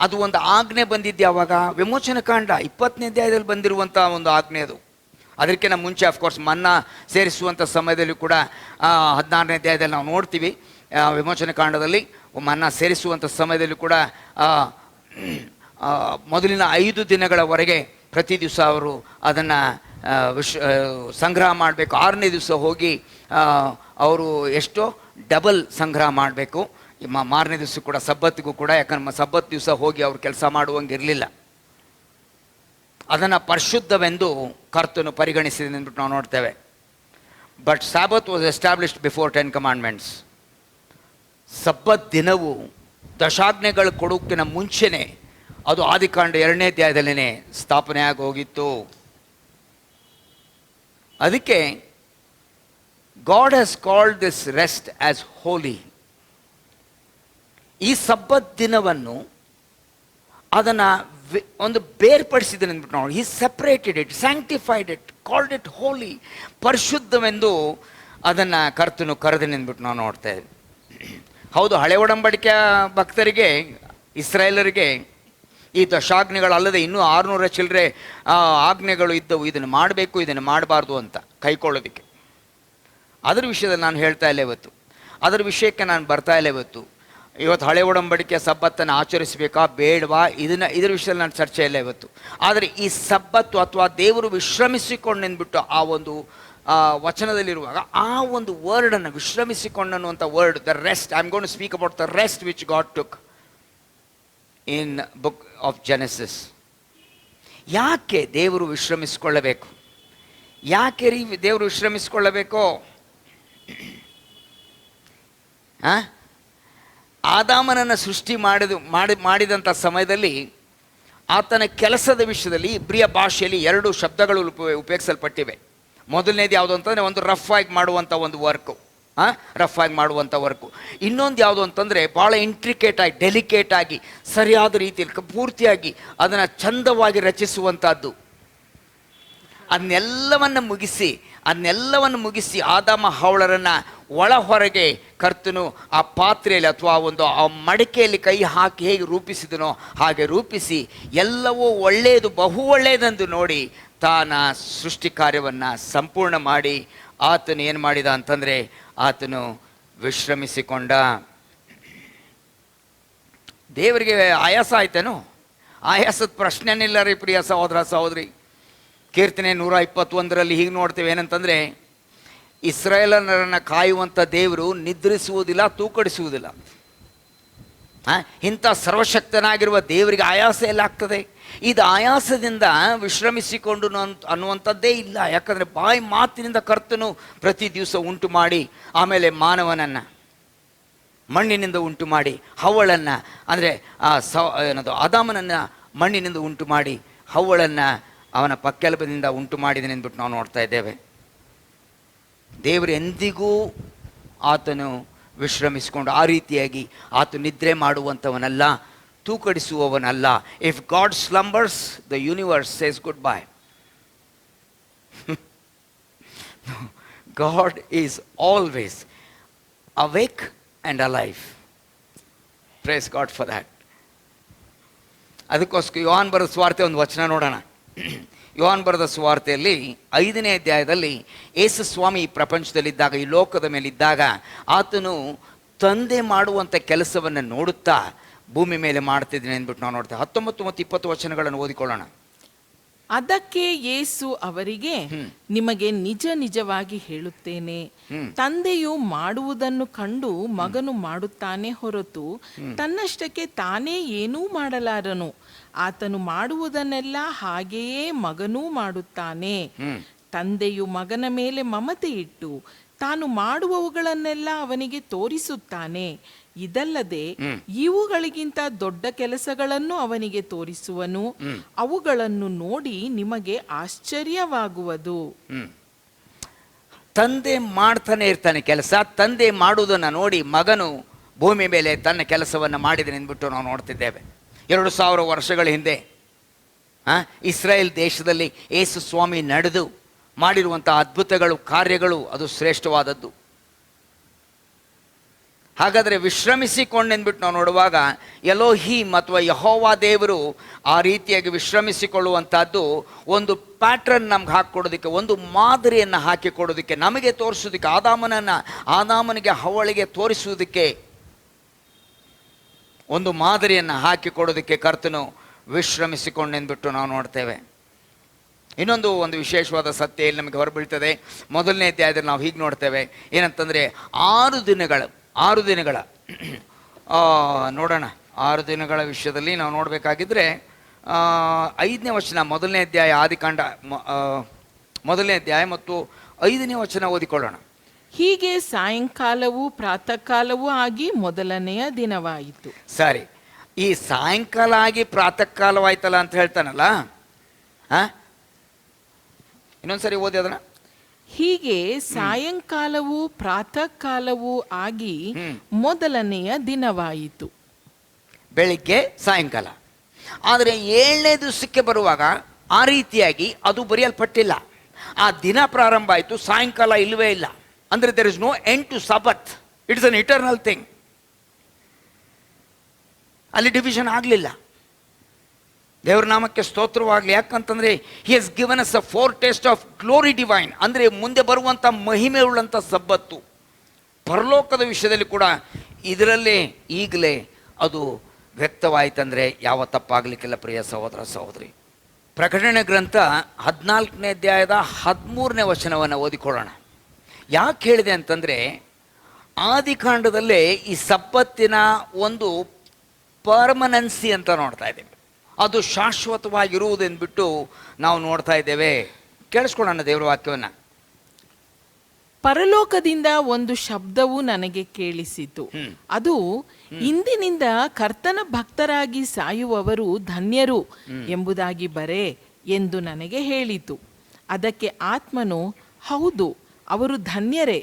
ಅದು ಒಂದು ಆಜ್ಞೆ ಬಂದಿದ್ದು ಯಾವಾಗ? ವಿಮೋಚನ ಕಾಂಡ 20ನೇ ಅಧ್ಯಾಯದಲ್ಲಿ ಬಂದಿರುವಂಥ ಒಂದು ಆಜ್ಞೆ ಅದು. ಅದಕ್ಕಿಂತ ಮುಂಚೆ ಅಫ್ಕೋರ್ಸ್ ಮನ್ನಾ ಸೇರಿಸುವಂಥ ಸಮಯದಲ್ಲಿ ಕೂಡ 16ನೇ ಅಧ್ಯಾಯದಲ್ಲಿ ನಾವು ನೋಡ್ತೀವಿ. ವಿಮೋಚನ ಕಾಂಡದಲ್ಲಿ ಮನ್ನಾ ಸೇರಿಸುವಂಥ ಸಮಯದಲ್ಲಿ ಕೂಡ ಮೊದಲಿನ 5 ದಿನಗಳವರೆಗೆ ಪ್ರತಿ ದಿವಸ ಅವರು ಅದನ್ನು ಸಂಗ್ರಹ ಮಾಡಬೇಕು. 6ನೇ ದಿವಸ ಹೋಗಿ ಅವರು ಎಷ್ಟೋ ಡಬಲ್ ಸಂಗ್ರಹ ಮಾಡಬೇಕು. ಮಾರನೇ ದಿವಸ ಕೂಡ ಸಬ್ಬತ್ತಿಗೂ ಕೂಡ, ಯಾಕಂದ್ರೆ ಸಬ್ಬತ್ ದಿವಸ ಹೋಗಿ ಅವ್ರು ಕೆಲಸ ಮಾಡುವಂಗಿರಲಿಲ್ಲ. ಅದನ್ನು ಪರಿಶುದ್ಧವೆಂದು ಕರ್ತನು ಪರಿಗಣಿಸಿದೆ ಅಂದ್ಬಿಟ್ಟು ನಾವು ನೋಡ್ತೇವೆ. But Sabbath was established before 10 commandments. Sabbath ದಿನವು ದಶಾಜ್ಞೆಗಳು ಕೊಡೋಕ್ಕಿಂತ ಮುಂಚೆನೇ ಅದು ಆದಿಕಾಂಡ 2ನೇ ಅಧ್ಯಾಯದಲ್ಲೇ ಸ್ಥಾಪನೆ ಆಗಿ ಹೋಗಿತ್ತು. ಅದಕ್ಕೆ God has called this rest as holy. ಈ ಸಬ್ಬತ್ ದಿನವನ್ನು ಅದನ್ನು ಒಂದು ಬೇರ್ಪಡಿಸಿದನು ಅಂದ್ಬಿಟ್ಟು ನೋಡಿ. He separated it, sanctified it, called it holy. ಪರಿಶುದ್ಧವೆಂದು ಅದನ್ನು ಕರ್ತನು ಕರೆದನು ಅಂದ್ಬಿಟ್ಟು ನಾವು ನೋಡ್ತಾ ಇದ್ದೀವಿ. ಹೌದು, ಹಳೆ ಒಡಂಬಡಿಕೆಯ ಭಕ್ತರಿಗೆ, ಇಸ್ರಾಯೇಲರಿಗೆ ಈ ದಶಾಜ್ಞೆಗಳಲ್ಲದೆ ಇನ್ನೂ 600 ಚಿಲ್ಲರೆ ಆಜ್ಞೆಗಳು ಇದ್ದವು. ಇದನ್ನು ಮಾಡಬೇಕು, ಇದನ್ನು ಮಾಡಬಾರ್ದು ಅಂತ ಕೈಕೊಳ್ಳೋದಕ್ಕೆ. ಅದರ ವಿಷಯದಲ್ಲಿ ನಾನು ಹೇಳ್ತಾ ಇಲ್ಲ ಇವತ್ತು, ಅದರ ವಿಷಯಕ್ಕೆ ನಾನು ಬರ್ತಾ ಇಲ್ಲ ಇವತ್ತು. ಹಳೆ ಒಡಂಬಡಿಕೆಯ ಸಬ್ಬತ್ತನ್ನು ಆಚರಿಸಬೇಕಾ ಬೇಡವಾ, ಇದರ ವಿಷಯದಲ್ಲಿ ನಾನು ಚರ್ಚೆ ಇಲ್ಲ ಇವತ್ತು. ಆದರೆ ಈ ಸಬ್ಬತ್ತು ಅಥವಾ ದೇವರು ವಿಶ್ರಮಿಸಿಕೊಂಡು ಅಂದ್ಬಿಟ್ಟು ಆ ಒಂದು ವಚನದಲ್ಲಿರುವಾಗ ಆ ಒಂದು ವರ್ಡನ್ನು ವಿಶ್ರಮಿಸಿಕೊಂಡು ಅನ್ನುವಂಥ word, the rest, I am going to speak about the rest which God took in book of Genesis. ಯಾಕೆ ದೇವರು ವಿಶ್ರಮಿಸಿಕೊಳ್ಳಬೇಕು? ಯಾಕೆ ದೇವರು ವಿಶ್ರಮಿಸಿಕೊಳ್ಳಬೇಕು? ಆದಾಮನನ್ನು ಸೃಷ್ಟಿ ಮಾಡಿದಂಥ ಸಮಯದಲ್ಲಿ ಆತನ ಕೆಲಸದ ವಿಷಯದಲ್ಲಿ ಇಬ್ರಿಯ ಭಾಷೆಯಲ್ಲಿ 2 ಶಬ್ದಗಳು ಉಪಯೋಗಿಸಲ್ಪಟ್ಟಿವೆ. ಮೊದಲನೇದು ಯಾವುದು ಅಂತಂದರೆ ಒಂದು ರಫ್ ಆಗಿ ಮಾಡುವಂಥ ಒಂದು ವರ್ಕು, ರಫ್ ಆಗಿ ಮಾಡುವಂಥ ವರ್ಕು. ಇನ್ನೊಂದು ಯಾವುದು ಅಂತಂದರೆ ಭಾಳ ಇಂಟ್ರಿಕೇಟಾಗಿ, ಡೆಲಿಕೇಟಾಗಿ, ಸರಿಯಾದ ರೀತಿಯಲ್ಲಿ ಪೂರ್ತಿಯಾಗಿ ಅದನ್ನು ಚಂದವಾಗಿ ರಚಿಸುವಂಥದ್ದು. ಅದನ್ನೆಲ್ಲವನ್ನು ಮುಗಿಸಿ ಆದಾಮ ಹವ್ವಳರನ್ನು ಒಳ ಹೊರಗೆ ಕರ್ತನು ಆ ಪಾತ್ರೆಯಲ್ಲಿ ಅಥವಾ ಆ ಮಡಿಕೆಯಲ್ಲಿ ಕೈ ಹಾಕಿ ಹೇಗೆ ರೂಪಿಸಿದನೋ ಹಾಗೆ ರೂಪಿಸಿ ಎಲ್ಲವೂ ಒಳ್ಳೆಯದು, ಬಹು ಒಳ್ಳೆಯದೆಂದು ನೋಡಿ ತಾನ ಸೃಷ್ಟಿ ಕಾರ್ಯವನ್ನು ಸಂಪೂರ್ಣ ಮಾಡಿ ಆತನು ಏನು ಮಾಡಿದ ಅಂತಂದರೆ ಆತನು ವಿಶ್ರಮಿಸಿಕೊಂಡ. ದೇವರಿಗೆ ಆಯಾಸ ಆಯ್ತೇನೋ? ಆಯಾಸದ ಪ್ರಶ್ನೆನಿಲ್ಲ ರೀ ಪ್ರಿಯ ಸಹೋದರ ಸಹೋದರಿ. ಕೀರ್ತನೆ 121 ಹೀಗೆ ನೋಡ್ತೇವೆ, ಏನಂತಂದರೆ ಇಸ್ರಾಯೇಲರನ್ನು ಕಾಯುವಂಥ ದೇವರು ನಿದ್ರಿಸುವುದಿಲ್ಲ, ತೂಕಡಿಸುವುದಿಲ್ಲ. ಇಂಥ ಸರ್ವಶಕ್ತನಾಗಿರುವ ದೇವರಿಗೆ ಆಯಾಸ ಎಲ್ಲ ಆಗ್ತದೆ? ಇದು ಆಯಾಸದಿಂದ ವಿಶ್ರಮಿಸಿಕೊಂಡು ಅನ್ನುವಂಥದ್ದೇ ಇಲ್ಲ. ಯಾಕಂದರೆ ಬಾಯಿ ಮಾತಿನಿಂದ ಕರ್ತನು ಪ್ರತಿ ದಿವಸ ಉಂಟು ಮಾಡಿ, ಆಮೇಲೆ ಮಾನವನನ್ನು ಮಣ್ಣಿನಿಂದ ಉಂಟು ಮಾಡಿ, ಹವ್ವಳನ್ನು ಅಂದರೆ ಆದಾಮನನ್ನು ಮಣ್ಣಿನಿಂದ ಉಂಟು ಮಾಡಿ, ಹವ್ವಳನ್ನು ಅವನ ಪಕ್ಕೆಲುಬಿನಿಂದ ಉಂಟು ಮಾಡಿದನೆ ಅಂದ್ಬಿಟ್ಟು ನಾವು ನೋಡ್ತಾ ಇದ್ದೇವೆ. ದೇವರು ಎಂದಿಗೂ ಆತನು ವಿಶ್ರಮಿಸಿಕೊಂಡು ಆ ರೀತಿಯಾಗಿ ಆತ ನಿದ್ರೆ ಮಾಡುವಂಥವನಲ್ಲ, ತೂಕಡಿಸುವವನಲ್ಲ. If God slumbers the universe says good bye. God is always awake and alive. Praise God for that. ಅದಕ್ಕೋಸ್ಕರ ಯೋಹಾನ್ ಬರೆದ ಸುವಾರ್ತೆ ಒಂದು ವಚನ ನೋಡೋಣ. ಯೋಹಾನ್ ಬರೆದ ಸುವಾರ್ತೆಯಲ್ಲಿ 5ನೇ ಅಧ್ಯಾಯದಲ್ಲಿ ಯೇಸು ಸ್ವಾಮಿ ಈ ಪ್ರಪಂಚದಲ್ಲಿದ್ದಾಗ, ಈ ಲೋಕದ ಮೇಲಿದ್ದಾಗ ಆತನು ತಂದೆ ಮಾಡುವಂಥ ಕೆಲಸವನ್ನು ನೋಡುತ್ತಾ ಭೂಮಿ ಮೇಲೆ ಮಾಡ್ತಿದ್ದೀನಿ ಅಂದ್ಬಿಟ್ಟು ನಾವು ನೋಡ್ತೇವೆ. 19 ಮತ್ತು 20 ವಚನಗಳನ್ನು ಓದಿಕೊಳ್ಳೋಣ. ಅದಕ್ಕೆ ಯೇಸು ಅವರಿಗೆ, ನಿಮಗೆ ನಿಜ ನಿಜವಾಗಿ ಹೇಳುತ್ತೇನೆ, ತಂದೆಯು ಮಾಡುವುದನ್ನು ಕಂಡು ಮಗನು ಮಾಡುತ್ತಾನೆ ಹೊರತು ತನ್ನಷ್ಟಕ್ಕೆ ತಾನೇ ಏನೂ ಮಾಡಲಾರನು. ಆತನು ಮಾಡುವುದನ್ನೆಲ್ಲ ಹಾಗೆಯೇ ಮಗನೂ ಮಾಡುತ್ತಾನೆ. ತಂದೆಯು ಮಗನ ಮೇಲೆ ಮಮತೆ ಇಟ್ಟು ತಾನು ಮಾಡುವವುಗಳನ್ನೆಲ್ಲ ಅವನಿಗೆ ತೋರಿಸುತ್ತಾನೆ. ಇದಲ್ಲದೆ ಇವುಗಳಿಗಿಂತ ದೊಡ್ಡ ಕೆಲಸಗಳನ್ನು ಅವನಿಗೆ ತೋರಿಸುವನು. ಅವುಗಳನ್ನು ನೋಡಿ ನಿಮಗೆ ಆಶ್ಚರ್ಯವಾಗುವುದು. ತಂದೆ ಮಾಡ್ತಾನೆ ಇರ್ತಾನೆ ಕೆಲಸ. ತಂದೆ ಮಾಡುವುದನ್ನು ನೋಡಿ ಮಗನು ಭೂಮಿ ಮೇಲೆ ತನ್ನ ಕೆಲಸವನ್ನು ಮಾಡಿದೆ ಅಂದ್ಬಿಟ್ಟು ನಾವು ನೋಡ್ತಿದ್ದೇವೆ. 2000 ವರ್ಷಗಳ ಹಿಂದೆ ಇಸ್ರಾಯೇಲ್ ದೇಶದಲ್ಲಿ ಯೇಸು ಸ್ವಾಮಿ ನಡೆದು ಮಾಡಿರುವಂಥ ಅದ್ಭುತಗಳು, ಕಾರ್ಯಗಳು, ಅದು ಶ್ರೇಷ್ಠವಾದದ್ದು. ಹಾಗಾದರೆ ವಿಶ್ರಮಿಸಿಕೊಂಡೆಂದ್ಬಿಟ್ಟು ನಾವು ನೋಡುವಾಗ ಎಲೋಹೀಮ್ ಅಥವಾ ಯೆಹೋವ ದೇವರು ಆ ರೀತಿಯಾಗಿ ವಿಶ್ರಮಿಸಿಕೊಳ್ಳುವಂಥದ್ದು ಒಂದು ಪ್ಯಾಟ್ರನ್ ನಮ್ಗೆ ಹಾಕಿಕೊಡೋದಕ್ಕೆ, ಒಂದು ಮಾದರಿಯನ್ನು ಹಾಕಿಕೊಡೋದಕ್ಕೆ, ನಮಗೆ ತೋರಿಸೋದಕ್ಕೆ, ಆದಾಮನಿಗೆ ಹವ್ವಳಿಗೆ ತೋರಿಸುವುದಕ್ಕೆ ಒಂದು ಮಾದರಿಯನ್ನು ಹಾಕಿಕೊಡೋದಕ್ಕೆ ಕರ್ತನು ವಿಶ್ರಮಿಸಿಕೊಂಡೆಂದ್ಬಿಟ್ಟು ನಾವು ನೋಡ್ತೇವೆ. ಇನ್ನೊಂದು ವಿಶೇಷವಾದ ಸತ್ಯ ಇಲ್ಲಿ ನಮಗೆ ಹೊರಬೀಳ್ತದೆ. 1ನೇ ಅಧ್ಯಾಯದಲ್ಲಿ ನಾವು ಹೀಗೆ ನೋಡ್ತೇವೆ, ಏನಂತಂದರೆ 6 ದಿನಗಳ ನೋಡೋಣ. 6 ದಿನಗಳ ವಿಷಯದಲ್ಲಿ ನಾವು ನೋಡಬೇಕಾಗಿದ್ದರೆ 5ನೇ ವಚನ, 1ನೇ ಅಧ್ಯಾಯ ಆದಿಕಾಂಡ 1ನೇ ಅಧ್ಯಾಯ ಮತ್ತು 5ನೇ ವಚನ ಓದಿಕೊಳ್ಳೋಣ. ಹೀಗೆ ಸಾಯಂಕಾಲವೂ ಪ್ರಾತಃ ಕಾಲವೂ ಆಗಿ ಮೊದಲನೆಯ ದಿನವಾಯಿತು. ಸರಿ, ಈ ಸಾಯಂಕಾಲ ಆಗಿ ಪ್ರಾತಃ ಕಾಲವಾಯ್ತಲ್ಲ ಅಂತ ಹೇಳ್ತಾನಲ್ಲ, ಇನ್ನೊಂದ್ಸರಿ ಓದಿ ಅದನ್ನ. ಹೀಗೆ ಸಾಯಂಕಾಲವೂ ಪ್ರಾತಃ ಕಾಲವೂ ಆಗಿ ಮೊದಲನೆಯ ದಿನವಾಯಿತು. ಬೆಳಿಗ್ಗೆ ಸಾಯಂಕಾಲ. ಆದರೆ 7ನೇ ದಿವಸಕ್ಕೆ ಬರುವಾಗ ಆ ರೀತಿಯಾಗಿ ಅದು ಬರೆಯಲ್ಪಟ್ಟಿಲ್ಲ. ಆ ದಿನ ಪ್ರಾರಂಭ ಆಯಿತು, ಸಾಯಂಕಾಲ ಇಲ್ಲವೇ ಇಲ್ಲ. ಅಂದರೆ there is no end to sabbath. It's an eternal thing. ಅಲ್ಲಿ ಡಿವಿಷನ್ ಆಗಲಿಲ್ಲ. ದೇವರ ನಾಮಕ್ಕೆ ಸ್ತೋತ್ರವಾಗಲಿ. ಯಾಕಂತಂದರೆ he has given us a foretaste of glory divine. ಅಂದರೆ ಮುಂದೆ ಬರುವಂಥ ಮಹಿಮೆ ಉಳ್ಳಂಥ ಸಬ್ಬತ್ತು ಪರಲೋಕದ ವಿಷಯದಲ್ಲಿ ಕೂಡ ಇದರಲ್ಲೇ ಈಗಲೇ ಅದು ವ್ಯಕ್ತವಾಯಿತಂದರೆ ಯಾವ ತಪ್ಪಾಗಲಿಕ್ಕಿಲ್ಲ. ಪ್ರಿಯ ಸಹೋದರ ಸಹೋದರಿ, ಪ್ರಕಟಣೆ ಗ್ರಂಥ 14ನೇ ಅಧ್ಯಾಯದ 13ನೇ ವಚನವನ್ನು ಓದಿಕೊಳ್ಳೋಣ. ಯಾಕೆ ಹೇಳಿದೆ ಅಂತಂದರೆ, ಆದಿಕಾಂಡದಲ್ಲೇ ಈ ಸಬ್ಬತ್ತಿನ ಒಂದು ಪರ್ಮನೆನ್ಸಿ ಅಂತ ನೋಡ್ತಾ ಇದ್ದೇವೆ. ಅದು ಶಾಶ್ವತವಾಗಿರುವುದೆಂದ್ಬಿಟ್ಟು ನಾವು ನೋಡ್ತಾ ಇದ್ದೇವೆ. ಕೇಳಿಸ್ಕೊಳ್ಳೋಣ ದೇವರ ವಾಕ್ಯವನ್ನು. ಪರಲೋಕದಿಂದ ಒಂದು ಶಬ್ದವು ನನಗೆ ಕೇಳಿಸಿತು. ಅದು, ಇಂದಿನಿಂದ ಕರ್ತನ ಭಕ್ತರಾಗಿ ಸಾಯುವವರು ಧನ್ಯರು ಎಂಬುದಾಗಿ ಬರೆ ಎಂದು ನನಗೆ ಹೇಳಿತು. ಅದಕ್ಕೆ ಆತ್ಮನು, ಹೌದು, ಅವರು ಧನ್ಯರೇ,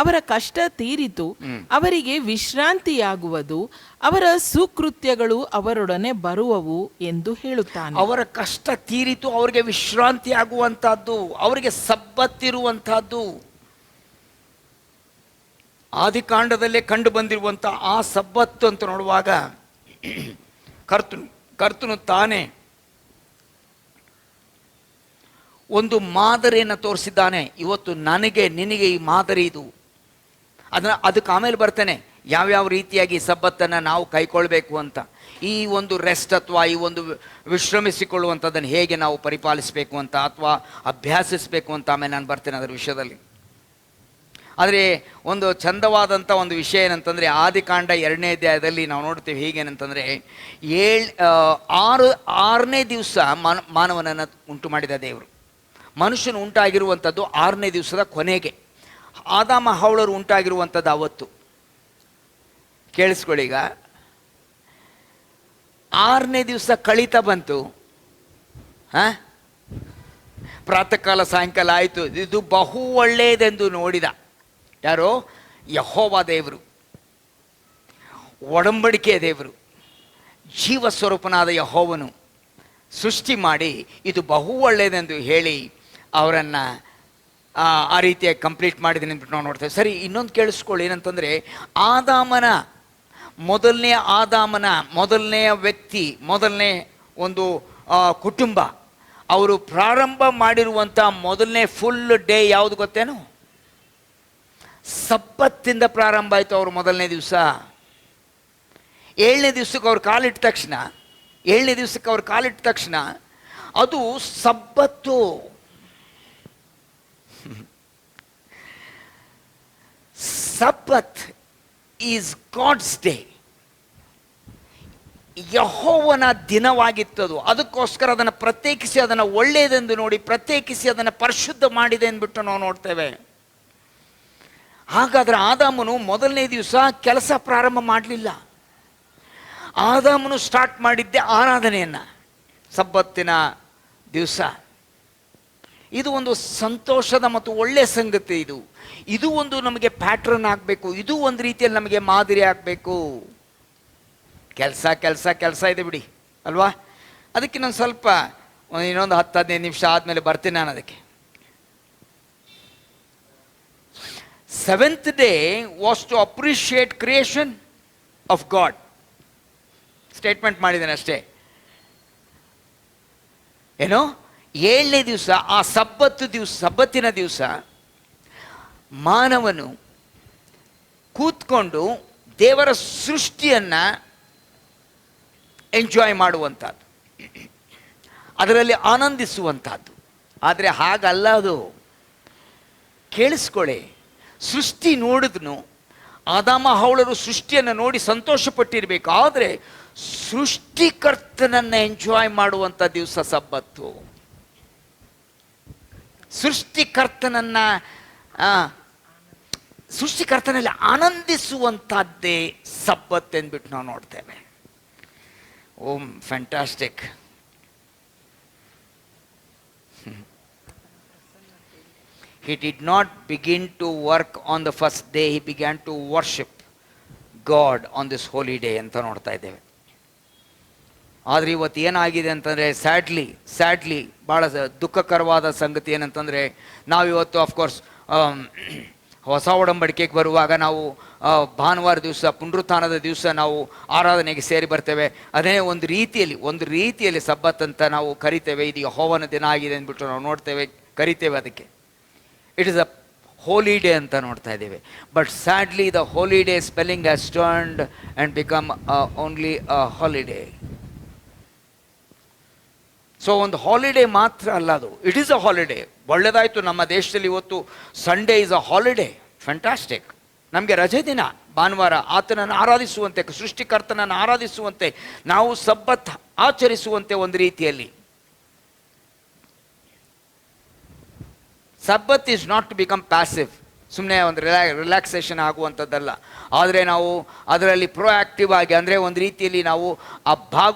ಅವರ ಕಷ್ಟ ತೀರಿತು, ಅವರಿಗೆ ವಿಶ್ರಾಂತಿಯಾಗುವುದು, ಅವರ ಸುಕೃತ್ಯಗಳು ಅವರೊಡನೆ ಬರುವವು ಎಂದು ಹೇಳುತ್ತಾನೆ. ಅವರ ಕಷ್ಟ ತೀರಿತು, ಅವರಿಗೆ ವಿಶ್ರಾಂತಿ ಆಗುವಂತಹದ್ದು, ಅವರಿಗೆ ಸಬ್ಬತ್ತಿರುವಂತಹದ್ದು. ಆದಿಕಾಂಡದಲ್ಲೇ ಕಂಡು ಬಂದಿರುವಂಥ ಆ ಸಬ್ಬತ್ತು ಅಂತ ನೋಡುವಾಗ ಕರ್ತನು ತಾನೇ ಒಂದು ಮಾದರಿಯನ್ನು ತೋರಿಸಿದ್ದಾನೆ. ಇವತ್ತು ನನಗೆ ನಿನಗೆ ಈ ಮಾದರಿ ಇದು. ಅದಕ್ಕೆ ಆಮೇಲೆ ಬರ್ತೇನೆ ಯಾವ್ಯಾವ ರೀತಿಯಾಗಿ ಸಬ್ಬತ್ತನ್ನು ನಾವು ಕೈಕೊಳ್ಬೇಕು ಅಂತ. ಈ ಒಂದು ರೆಸ್ಟ್ ಅಥವಾ ಈ ಒಂದು ವಿಶ್ರಮಿಸಿಕೊಳ್ಳುವಂಥದ್ದನ್ನು ಹೇಗೆ ನಾವು ಪರಿಪಾಲಿಸಬೇಕು ಅಂತ ಅಥವಾ ಅಭ್ಯಾಸಿಸಬೇಕು ಅಂತ ಆಮೇಲೆ ನಾನು ಬರ್ತೇನೆ ಅದರ ವಿಷಯದಲ್ಲಿ. ಆದರೆ ಒಂದು ಚಂದವಾದಂಥ ಒಂದು ವಿಷಯ ಏನಂತಂದರೆ, ಆದಿಕಾಂಡ 2ನೇ ಅಧ್ಯಾಯದಲ್ಲಿ ನಾವು ನೋಡ್ತೀವಿ ಹೀಗೇನಂತಂದರೆ, 6ನೇ ದಿವಸ ಮಾನವನನ್ನು ಉಂಟು ಮಾಡಿದ ದೇವರು. ಮನುಷ್ಯನು ಉಂಟಾಗಿರುವಂಥದ್ದು 6ನೇ ದಿವಸದ ಕೊನೆಗೆ. ಆದಾಮ ಹವ್ವಳರು ಉಂಟಾಗಿರುವಂಥದ್ದು ಅವತ್ತು. ಕೇಳಿಸ್ಕೊಳ್ಳೀಗ, 6ನೇ ದಿವಸ ಕಳೀತಾ ಬಂತು. ಪ್ರಾತಃ ಕಾಲ ಸಾಯಂಕಾಲ ಆಯಿತು. ಇದು ಬಹು ಒಳ್ಳೆಯದೆಂದು ನೋಡಿದ ಯಾರೋ? ಯೆಹೋವ ದೇವರು, ಒಡಂಬಡಿಕೆಯ ದೇವರು, ಜೀವ ಸ್ವರೂಪನಾದ ಯೆಹೋವನು ಸೃಷ್ಟಿ ಮಾಡಿ ಇದು ಬಹು ಒಳ್ಳೆಯದೆಂದು ಹೇಳಿ ಅವರನ್ನು ಆ ರೀತಿಯಾಗಿ ಕಂಪ್ಲೀಟ್ ಮಾಡಿದ್ದೀನಿ ಅಂದ್ಬಿಟ್ಟು ನಾವು ನೋಡ್ತೇವೆ. ಸರಿ, ಇನ್ನೊಂದು ಕೇಳಿಸ್ಕೊಳ್ಳಿ. ಏನಂತಂದರೆ, ಮೊದಲನೆಯ ವ್ಯಕ್ತಿ, ಮೊದಲನೇ ಒಂದು ಕುಟುಂಬ, ಅವರು ಪ್ರಾರಂಭ ಮಾಡಿರುವಂಥ ಮೊದಲನೇ ಫುಲ್ ಡೇ ಯಾವುದು ಗೊತ್ತೇನು? ಸಬ್ಬತ್ತಿಂದ ಪ್ರಾರಂಭ ಆಯಿತು. ಅವರು ಮೊದಲನೇ ದಿವಸ. 7ನೇ ದಿವಸಕ್ಕೆ ಅವ್ರು ಕಾಲಿಟ್ಟ ತಕ್ಷಣ ಅದು ಸಬ್ಬತ್ತು. ಸಬ್ಬತ್ ಈಸ್ ಗಾಡ್ಸ್ ಡೇ. ಯೆಹೋವನ ದಿನವಾಗಿತ್ತದು. ಅದಕ್ಕೋಸ್ಕರ ಅದನ್ನು ಪ್ರತ್ಯೇಕಿಸಿ, ಅದನ್ನು ಒಳ್ಳೆಯದೆಂದು ನೋಡಿ ಪ್ರತ್ಯೇಕಿಸಿ ಅದನ್ನು ಪರಿಶುದ್ಧ ಮಾಡಿದೆ ಅಂದ್ಬಿಟ್ಟು ನಾವು ನೋಡ್ತೇವೆ. ಹಾಗಾದ್ರೆ ಆದಾಮನು ಮೊದಲನೇ ದಿವಸ ಕೆಲಸ ಪ್ರಾರಂಭ ಮಾಡಲಿಲ್ಲ. ಆದಾಮನು ಸ್ಟಾರ್ಟ್ ಮಾಡಿದ್ದೆ ಆರಾಧನೆಯನ್ನು ಸಬ್ಬತ್ತಿನ ದಿವಸ. ಇದು ಒಂದು ಸಂತೋಷದ ಮತ್ತು ಒಳ್ಳೆಯ ಸಂಗತಿ. ಇದು ಒಂದು ನಮಗೆ ಪ್ಯಾಟ್ರನ್ ಆಗಬೇಕು. ಇದು ಒಂದು ರೀತಿಯಲ್ಲಿ ನಮಗೆ ಮಾದರಿ ಆಗಬೇಕು. ಕೆಲಸ ಕೆಲಸ ಕೆಲಸ ಇದೆ ಬಿಡಿ ಅಲ್ವಾ. ಅದಕ್ಕೆ ನಾನು ಸ್ವಲ್ಪ ಇನ್ನೊಂದು 10-15 ನಿಮಿಷ ಆದಮೇಲೆ ಬರ್ತೀನಿ ನಾನು ಅದಕ್ಕೆ. 7th day was to appreciate creation of God. Statement ಮಾಡಿದ್ದೇನೆ ಅಷ್ಟೇ. ಏನೋ 7ನೇ ದಿವಸ, ಆ ಸಬ್ಬತ್ತಿನ ದಿವಸ ಮಾನವನು ಕೂತ್ಕೊಂಡು ದೇವರ ಸೃಷ್ಟಿಯನ್ನು ಎಂಜಾಯ್ ಮಾಡುವಂಥದ್ದು, ಅದರಲ್ಲಿ ಆನಂದಿಸುವಂಥದ್ದು. ಆದರೆ ಹಾಗಲ್ಲ ಅದು. ಕೇಳಿಸ್ಕೊಳ್ಳಿ, ಸೃಷ್ಟಿ ನೋಡಿದ್ನು ಆದಾಮ ಹವ್ವಳರು ಸೃಷ್ಟಿಯನ್ನು ನೋಡಿ ಸಂತೋಷಪಟ್ಟಿರಬೇಕು. ಆದರೆ ಸೃಷ್ಟಿಕರ್ತನನ್ನು ಎಂಜಾಯ್ ಮಾಡುವಂಥ ದಿವಸ ಸಬ್ಬತ್ತು. ಸೃಷ್ಟಿಕರ್ತನಲ್ಲಿ ಆನಂದಿಸುವಂಥದ್ದೇ ಸಬ್ಬತ್ ಎಂದ್ಬಿಟ್ಟು ನಾವು ನೋಡ್ತೇವೆ. ಓಂ fantastic. He did not begin to work on the first day. He began to worship God on this holy day ಅಂತ ನೋಡ್ತಾ ಇದ್ದೇವೆ. ಆದರೆ ಇವತ್ತು ಏನಾಗಿದೆ ಅಂತಂದರೆ ಸ್ಯಾಡ್ಲಿ ಭಾಳ ದುಃಖಕರವಾದ ಸಂಗತಿ ಏನಂತಂದರೆ, ನಾವಿವತ್ತು ಆಫ್ಕೋರ್ಸ್ ಹೊಸ ಒಡಂಬಡಿಕೆಗೆ ಬರುವಾಗ ನಾವು ಭಾನುವಾರ ದಿವಸ, ಪುನರುತ್ಥಾನದ ದಿವಸ ನಾವು ಆರಾಧನೆಗೆ ಸೇರಿ ಬರ್ತೇವೆ. ಅದೇ ಒಂದು ರೀತಿಯಲ್ಲಿ ಸಬ್ಬತ್ ಅಂತ ನಾವು ಕರಿತೇವೆ. ಇದು ಯೆಹೋವನ ದಿನ ಆಗಿದೆ ಅಂದ್ಬಿಟ್ಟು ನಾವು ನೋಡ್ತೇವೆ, ಕರಿತೇವೆ ಅದಕ್ಕೆ. It is a holy day ಅಂತ ನೋಡ್ತಾ ಇದ್ದೇವೆ. But sadly the holy day spelling has turned and become only a holiday. So ಒಂದು ಹಾಲಿಡೇ ಮಾತ್ರ ಅಲ್ಲ ಅದು, ಇಟ್ ಈಸ್ ಅ ಹಾಲಿಡೇ. ಒಳ್ಳೆದಾಯಿತು, ನಮ್ಮ ದೇಶದಲ್ಲಿ ಇವತ್ತು Sunday is a holiday, fantastic. ನಮಗೆ ರಜೆ ದಿನ ಭಾನುವಾರ, ಆತನನ್ನು ಆರಾಧಿಸುವಂತೆ, ಸೃಷ್ಟಿಕರ್ತನನ್ನು ಆರಾಧಿಸುವಂತೆ, ನಾವು ಸಬ್ಬತ್ ಆಚರಿಸುವಂತೆ ಒಂದು ರೀತಿಯಲ್ಲಿ. Sabbath is not to become passive, ಸುಮ್ಮನೆ ಒಂದು ರಿಲ್ಯಾಕ್ಸೇಷನ್ ಆಗುವಂಥದ್ದಲ್ಲ. ಆದರೆ ನಾವು ಅದರಲ್ಲಿ ಪ್ರೊಆಕ್ಟಿವ್ ಆಗಿ, ಅಂದರೆ ಒಂದು ರೀತಿಯಲ್ಲಿ ನಾವು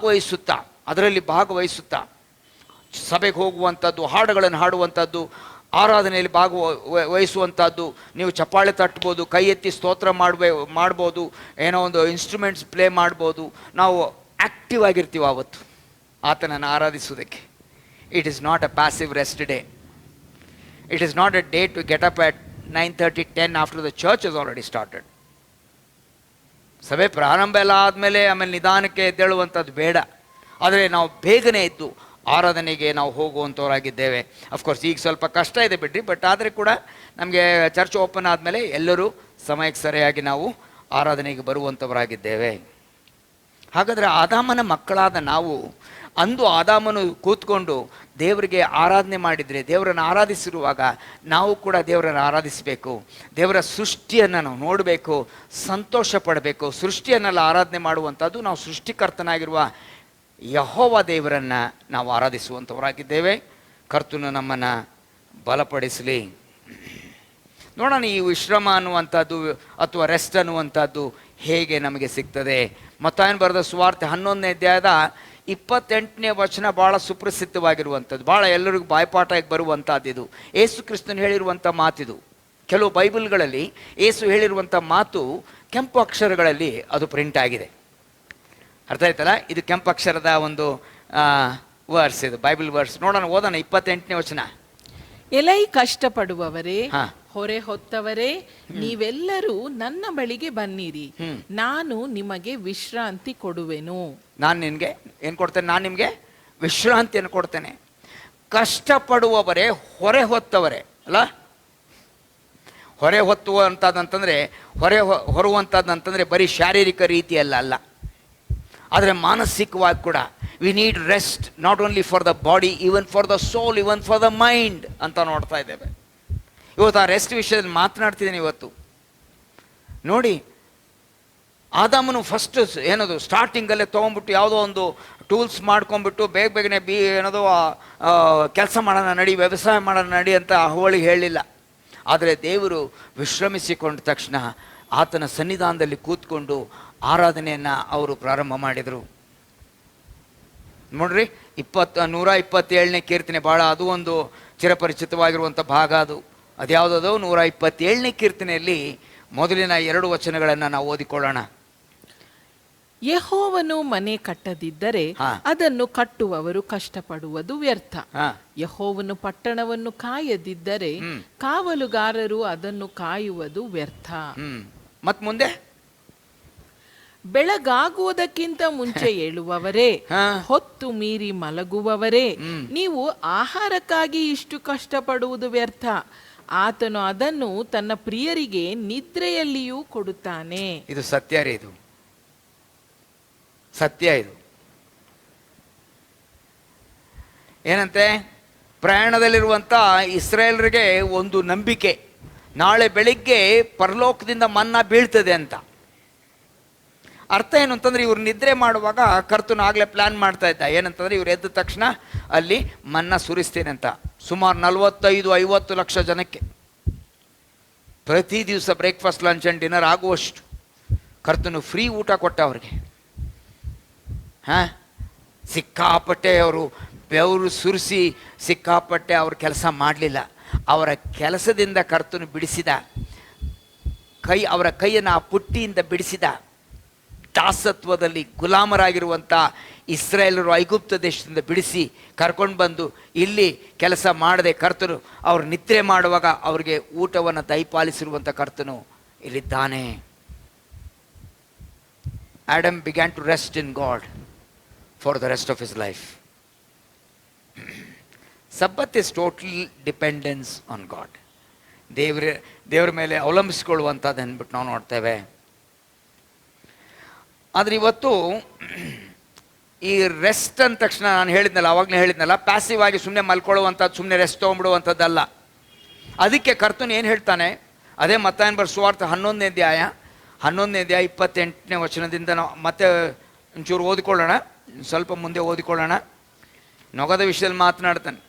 ಅದರಲ್ಲಿ ಭಾಗವಹಿಸುತ್ತಾ ಸಭೆಗೆ ಹೋಗುವಂಥದ್ದು, ಹಾಡುಗಳನ್ನು ಹಾಡುವಂಥದ್ದು, ಆರಾಧನೆಯಲ್ಲಿ ಭಾಗವಹಿಸುವಂಥದ್ದು. ನೀವು ಚಪ್ಪಾಳೆ ತಟ್ಬೋದು, ಕೈ ಎತ್ತಿ ಸ್ತೋತ್ರ ಮಾಡ್ಬೋದು, ಏನೋ ಒಂದು ಇನ್ಸ್ಟ್ರೂಮೆಂಟ್ಸ್ ಪ್ಲೇ ಮಾಡ್ಬೋದು. ನಾವು ಆ್ಯಕ್ಟಿವ್ ಆಗಿರ್ತೀವಿ ಆವತ್ತು ಆತನನ್ನು ಆರಾಧಿಸೋದಕ್ಕೆ. It is not a passive rest day. It is not a day to get up at 9:30, 10 after the church has already started. ಸಭೆ ಪ್ರಾರಂಭ ಎಲ್ಲ ಆಮೇಲೆ ನಿಧಾನಕ್ಕೆ ಎದ್ದೇಳುವಂಥದ್ದು ಬೇಡ. ಆದರೆ ನಾವು ಬೇಗನೆ ಎದ್ದು ಆರಾಧನೆಗೆ ನಾವು ಹೋಗುವಂಥವರಾಗಿದ್ದೇವೆ. ಅಫ್ಕೋರ್ಸ್ ಈಗ ಸ್ವಲ್ಪ ಕಷ್ಟ ಇದೆ ಬಿಡ್ರಿ, ಬಟ್ ಆದರೆ ಕೂಡ ನಮಗೆ ಚರ್ಚ್ ಓಪನ್ ಆದಮೇಲೆ ಎಲ್ಲರೂ ಸಮಯಕ್ಕೆ ಸರಿಯಾಗಿ ನಾವು ಆರಾಧನೆಗೆ ಬರುವಂಥವರಾಗಿದ್ದೇವೆ. ಹಾಗಾದರೆ ಆದಾಮನ ಮಕ್ಕಳಾದ ನಾವು ಅಂದು ಆದಾಮನು ಕೂತ್ಕೊಂಡು ದೇವರಿಗೆ ಆರಾಧನೆ ಮಾಡಿದರೆ, ದೇವರನ್ನು ಆರಾಧಿಸಿರುವಾಗ ನಾವು ಕೂಡ ದೇವರನ್ನು ಆರಾಧಿಸಬೇಕು. ದೇವರ ಸೃಷ್ಟಿಯನ್ನು ನಾವು ನೋಡಬೇಕು, ಸಂತೋಷ ಪಡಬೇಕು. ಸೃಷ್ಟಿಯನ್ನೆಲ್ಲ ಆರಾಧನೆ ಮಾಡುವಂಥದ್ದು ನಾವು ಸೃಷ್ಟಿಕರ್ತನಾಗಿರುವ ಯೆಹೋವ ದೇವರನ್ನು ನಾವು ಆರಾಧಿಸುವಂಥವರಾಗಿದ್ದೇವೆ. ಕರ್ತನು ನಮ್ಮನ್ನು ಬಲಪಡಿಸಲಿ. ನೋಡೋಣ ಈ ವಿಶ್ರಮ ಅನ್ನುವಂಥದ್ದು ಅಥವಾ ರೆಸ್ಟ್ ಅನ್ನುವಂಥದ್ದು ಹೇಗೆ ನಮಗೆ ಸಿಗ್ತದೆ. ಮತ್ತಾಯನ ಬರೆದ ಸುವಾರ್ತೆ 11ನೇ ಅಧ್ಯಾಯದ 28ನೇ ವಚನ ಭಾಳ ಸುಪ್ರಸಿದ್ಧವಾಗಿರುವಂಥದ್ದು, ಭಾಳ ಎಲ್ಲರಿಗೂ ಬಾಯ್ಪಾಠಕ್ಕೆ ಬರುವಂಥದ್ದು. ಇದು ಯೇಸು ಕ್ರಿಸ್ತನು ಹೇಳಿರುವಂಥ ಮಾತಿದು. ಕೆಲವು ಬೈಬಲ್ಗಳಲ್ಲಿ ಯೇಸು ಹೇಳಿರುವಂಥ ಮಾತು ಕೆಂಪು ಅಕ್ಷರಗಳಲ್ಲಿ ಅದು ಪ್ರಿಂಟ್ ಆಗಿದೆ. ಅರ್ಥ ಆಯ್ತಲ್ಲ, ಇದು ಕೆಂಪು ಅಕ್ಷರದ ಒಂದು ವರ್ಸ್, ಇದು ಬೈಬಲ್ ವರ್ಸ್. ನೋಡೋಣ, ಓದೋಣ 28ನೇ ವಚನ. ಎಲೈ ಕಷ್ಟಪಡುವವರೇ, ಹೊರೆ ಹೊತ್ತವರೇ, ನೀವೆಲ್ಲರೂ ನನ್ನ ಬಳಿಗೆ ಬನ್ನಿರಿ, ನಾನು ನಿಮಗೆ ವಿಶ್ರಾಂತಿ ಕೊಡುವೆನು. ನಾನು ನಿನಗೆ ಏನು ಕೊಡ್ತೇನೆ? ನಾನು ನಿಮಗೆ ವಿಶ್ರಾಂತಿಯನ್ನು ಕೊಡ್ತೇನೆ. ಕಷ್ಟಪಡುವವರೇ, ಹೊರೆ ಹೊತ್ತವರೇ ಅಲ್ಲ. ಹೊರೆ ಹೊತ್ತುವಂಥದ್ದಂತಂದರೆ ಹೊರುವಂಥದ್ದಂತಂದರೆ ಬರೀ ಶಾರೀರಿಕ ರೀತಿಯಲ್ಲ ಅಲ್ಲ, ಆದರೆ ಮಾನಸಿಕವಾಗಿ ಕೂಡ. We need rest, not only for the body, even for the soul, even for the mind ಅಂತ ನೋಡ್ತಾ ಇದ್ದೇವೆ. ಇವತ್ತು ಆ ರೆಸ್ಟ್ ವಿಷಯದಲ್ಲಿ ಮಾತನಾಡ್ತಿದ್ದೇನೆ ಇವತ್ತು. ನೋಡಿ, ಆದಾಮನು ಫಸ್ಟ್ ಏನದು ಸ್ಟಾರ್ಟಿಂಗಲ್ಲೇ ತೊಗೊಂಡ್ಬಿಟ್ಟು ಯಾವುದೋ ಒಂದು ಟೂಲ್ಸ್ ಮಾಡ್ಕೊಂಡ್ಬಿಟ್ಟು ಬೇಗನೆ ಏನದು ಕೆಲಸ ಮಾಡೋಣ ನಡಿ, ವ್ಯವಸಾಯ ಮಾಡೋಣ ನಡಿ ಅಂತ ಹವಳಿಗೆ ಹೇಳಲಿಲ್ಲ. ಆದರೆ ದೇವರು ವಿಶ್ರಮಿಸಿಕೊಂಡ ತಕ್ಷಣ ಆತನ ಸನ್ನಿಧಾನದಲ್ಲಿ ಕೂತ್ಕೊಂಡು ಆರಾಧನೆಯನ್ನು ಅವರು ಪ್ರಾರಂಭ ಮಾಡಿದರು. ನೋಡ್ರಿ 127ನೇ ಕೀರ್ತನೆ, ಭಾಳ ಅದು ಒಂದು ಚಿರಪರಿಚಿತವಾಗಿರುವಂಥ ಭಾಗ. ಅದ್ಯಾವುದೋ 127ನೇ ಕೀರ್ತನೆಯಲ್ಲಿ ಮೊದಲಿನ 2 ವಚನಗಳನ್ನು ನಾವು ಓದಿಕೊಳ್ಳೋಣ. ಯೆಹೋವನು ಮನೆ ಕಟ್ಟದಿದ್ದರೆ ಅದನ್ನು ಕಟ್ಟುವವರು ಕಷ್ಟಪಡುವುದು ವ್ಯರ್ಥ. ಯೆಹೋವನು ಪಟ್ಟಣವನ್ನು ಕಾಯದಿದ್ದರೆ ಕಾವಲುಗಾರರು ಅದನ್ನು ಕಾಯುವುದು ವ್ಯರ್ಥ. ಮತ್ ಮುಂದೆ, ಬೆಳಗಾಗುವುದಕ್ಕಿಂತ ಮುಂಚೆ ಏಳುವವರೇ, ಹೊತ್ತು ಮೀರಿ ಮಲಗುವವರೇ, ನೀವು ಆಹಾರಕ್ಕಾಗಿ ಇಷ್ಟು ಕಷ್ಟಪಡುವುದು ವ್ಯರ್ಥ. ಆತನು ಅದನ್ನು ತನ್ನ ಪ್ರಿಯರಿಗೆ ನಿದ್ರೆಯಲ್ಲಿಯೂ ಕೊಡುತ್ತಾನೆ. ಇದು ಸತ್ಯ ರೀ, ಇದು ಸತ್ಯ. ಇದು ಏನಂತೆ, ಪ್ರಯಾಣದಲ್ಲಿರುವಂಥ ಇಸ್ರಾಯೇಲರಿಗೆ ಒಂದು ನಂಬಿಕೆ, ನಾಳೆ ಬೆಳಿಗ್ಗೆ ಪರಲೋಕದಿಂದ ಮನ್ನಾ ಬೀಳ್ತದೆ ಅಂತ. ಅರ್ಥ ಏನು ಅಂತಂದ್ರೆ, ಇವ್ರು ನಿದ್ರೆ ಮಾಡುವಾಗ ಕರ್ತನು ಆಗಲೇ ಪ್ಲಾನ್ ಮಾಡ್ತಾ ಇದ್ದ. ಏನಂತಂದ್ರೆ, ಇವ್ರು ಎದ್ದ ತಕ್ಷಣ ಅಲ್ಲಿ ಮನ್ನಾ ಸುರಿಸ್ತೇನೆ ಅಂತ. ಸುಮಾರು 45-50 ಲಕ್ಷ ಜನಕ್ಕೆ ಪ್ರತಿ ದಿವಸ ಬ್ರೇಕ್ಫಾಸ್ಟ್, ಲಂಚ್ ಆ್ಯಂಡ್ ಡಿನ್ನರ್ ಆಗುವಷ್ಟು ಕರ್ತನು ಫ್ರೀ ಊಟ ಕೊಟ್ಟ ಅವ್ರಿಗೆ. ಸಿಕ್ಕಾಪಟ್ಟೆ ಅವರು ಬೆವರು ಸುರಿಸಿ ಸಿಕ್ಕಾಪಟ್ಟೆ ಅವ್ರ ಕೆಲಸ ಮಾಡಲಿಲ್ಲ. ಅವರ ಕೆಲಸದಿಂದ ಕರ್ತನು ಬಿಡಿಸಿದ ಅವರ ಕೈಯನ್ನು ಆ ಪುಟ್ಟಿಯಿಂದ ಬಿಡಿಸಿದ. ದಾಸತ್ವದಲ್ಲಿ ಗುಲಾಮರಾಗಿರುವಂಥ ಇಸ್ರಾಯೇಲರು ಐಗುಪ್ತ ದೇಶದಿಂದ ಬಿಡಿಸಿ ಕರ್ಕೊಂಡು ಬಂದು ಇಲ್ಲಿ ಕೆಲಸ ಮಾಡದೆ ಕರ್ತನು ಅವರು ನಿದ್ರೆ ಮಾಡುವಾಗ ಅವರಿಗೆ ಊಟವನ್ನು ದಯಪಾಲಿಸಿರುವಂಥ ಕರ್ತನು ಇಲ್ಲಿದ್ದಾನೆ. Adam began to rest in God for the rest of his life. Sabbath is total dependence on God. ದೇವರ ಮೇಲೆ ಅವಲಂಬಿಸಿಕೊಳ್ಳುವಂಥದ್ದು ಅಂದ್ಬಿಟ್ಟು ನಾವು ನೋಡ್ತೇವೆ. ಆದರೆ ಇವತ್ತು ಈ ರೆಸ್ಟ್ ಅಂದ ತಕ್ಷಣ ನಾನು ಆವಾಗಲೇ ಹೇಳಿದ್ನಲ್ಲ, ಪ್ಯಾಸಿವ್ ಆಗಿ ಸುಮ್ಮನೆ ಮಲ್ಕೊಳ್ಳುವಂಥದ್ದು, ಸುಮ್ಮನೆ ರೆಸ್ಟ್ ತೊಗೊಂಡ್ಬಿಡುವಂಥದ್ದಲ್ಲ. ಅದಕ್ಕೆ ಕರ್ತನು ಏನು ಹೇಳ್ತಾನೆ, ಅದೇ ಮತ್ತಾಯನ ಬರೆದ ಸುವಾರ್ತೆ 11ನೇ ಅಧ್ಯಾಯ 28ನೇ ವಚನದಿಂದ ನಾವು ಮತ್ತೆ ಒಂಚೂರು ಓದಿಕೊಳ್ಳೋಣ, ಸ್ವಲ್ಪ ಮುಂದೆ ಓದಿಕೊಳ್ಳೋಣ. ನೊಗದ ವಿಷಯದಲ್ಲಿ ಮಾತನಾಡ್ತಾನೆ.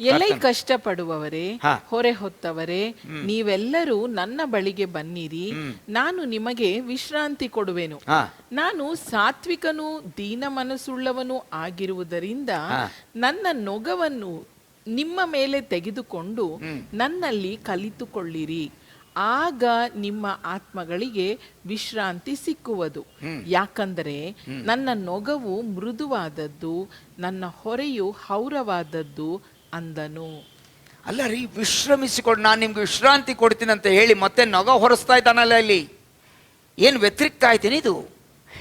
ಎಲೈ ಕಷ್ಟಪಡುವವರೇ, ಹೊರೆ ಹೊತ್ತವರೇ, ನೀವೆಲ್ಲರೂ ನನ್ನ ಬಳಿಗೆ ಬನ್ನಿರಿ, ನಾನು ನಿಮಗೆ ವಿಶ್ರಾಂತಿ ಕೊಡುವೆನು. ನಾನು ಸಾತ್ವಿಕನು ದೀನ ಮನಸ್ಸುಳ್ಳವನು ಆಗಿರುವುದರಿಂದ ನನ್ನ ನೊಗವನ್ನು ನಿಮ್ಮ ಮೇಲೆ ತೆಗೆದುಕೊಂಡು ನನ್ನಲ್ಲಿ ಕಲಿತುಕೊಳ್ಳಿರಿ. ಆಗ ನಿಮ್ಮ ಆತ್ಮಗಳಿಗೆ ವಿಶ್ರಾಂತಿ ಸಿಕ್ಕುವುದು. ಯಾಕಂದರೆ ನನ್ನ ನೊಗವು ಮೃದುವಾದದ್ದು, ನನ್ನ ಹೊರೆಯು ಹೌರವಾದದ್ದು ಅಂದನು. ಅಲ್ಲ ರೀ, ವಿಶ್ರಮಿಸಿಕೊಂಡು ನಾನು ನಿಮ್ಗೆ ವಿಶ್ರಾಂತಿ ಕೊಡ್ತೀನಿ ಅಂತ ಹೇಳಿ ಮತ್ತೆ ನೊಗ ಹೊರಸ್ತಾ ಇದ್ದಾನಲ್ಲ, ಇಲ್ಲಿ ಏನು ವ್ಯತಿರಿಕ್ತ ಆಯ್ತೀನಿ ಇದು?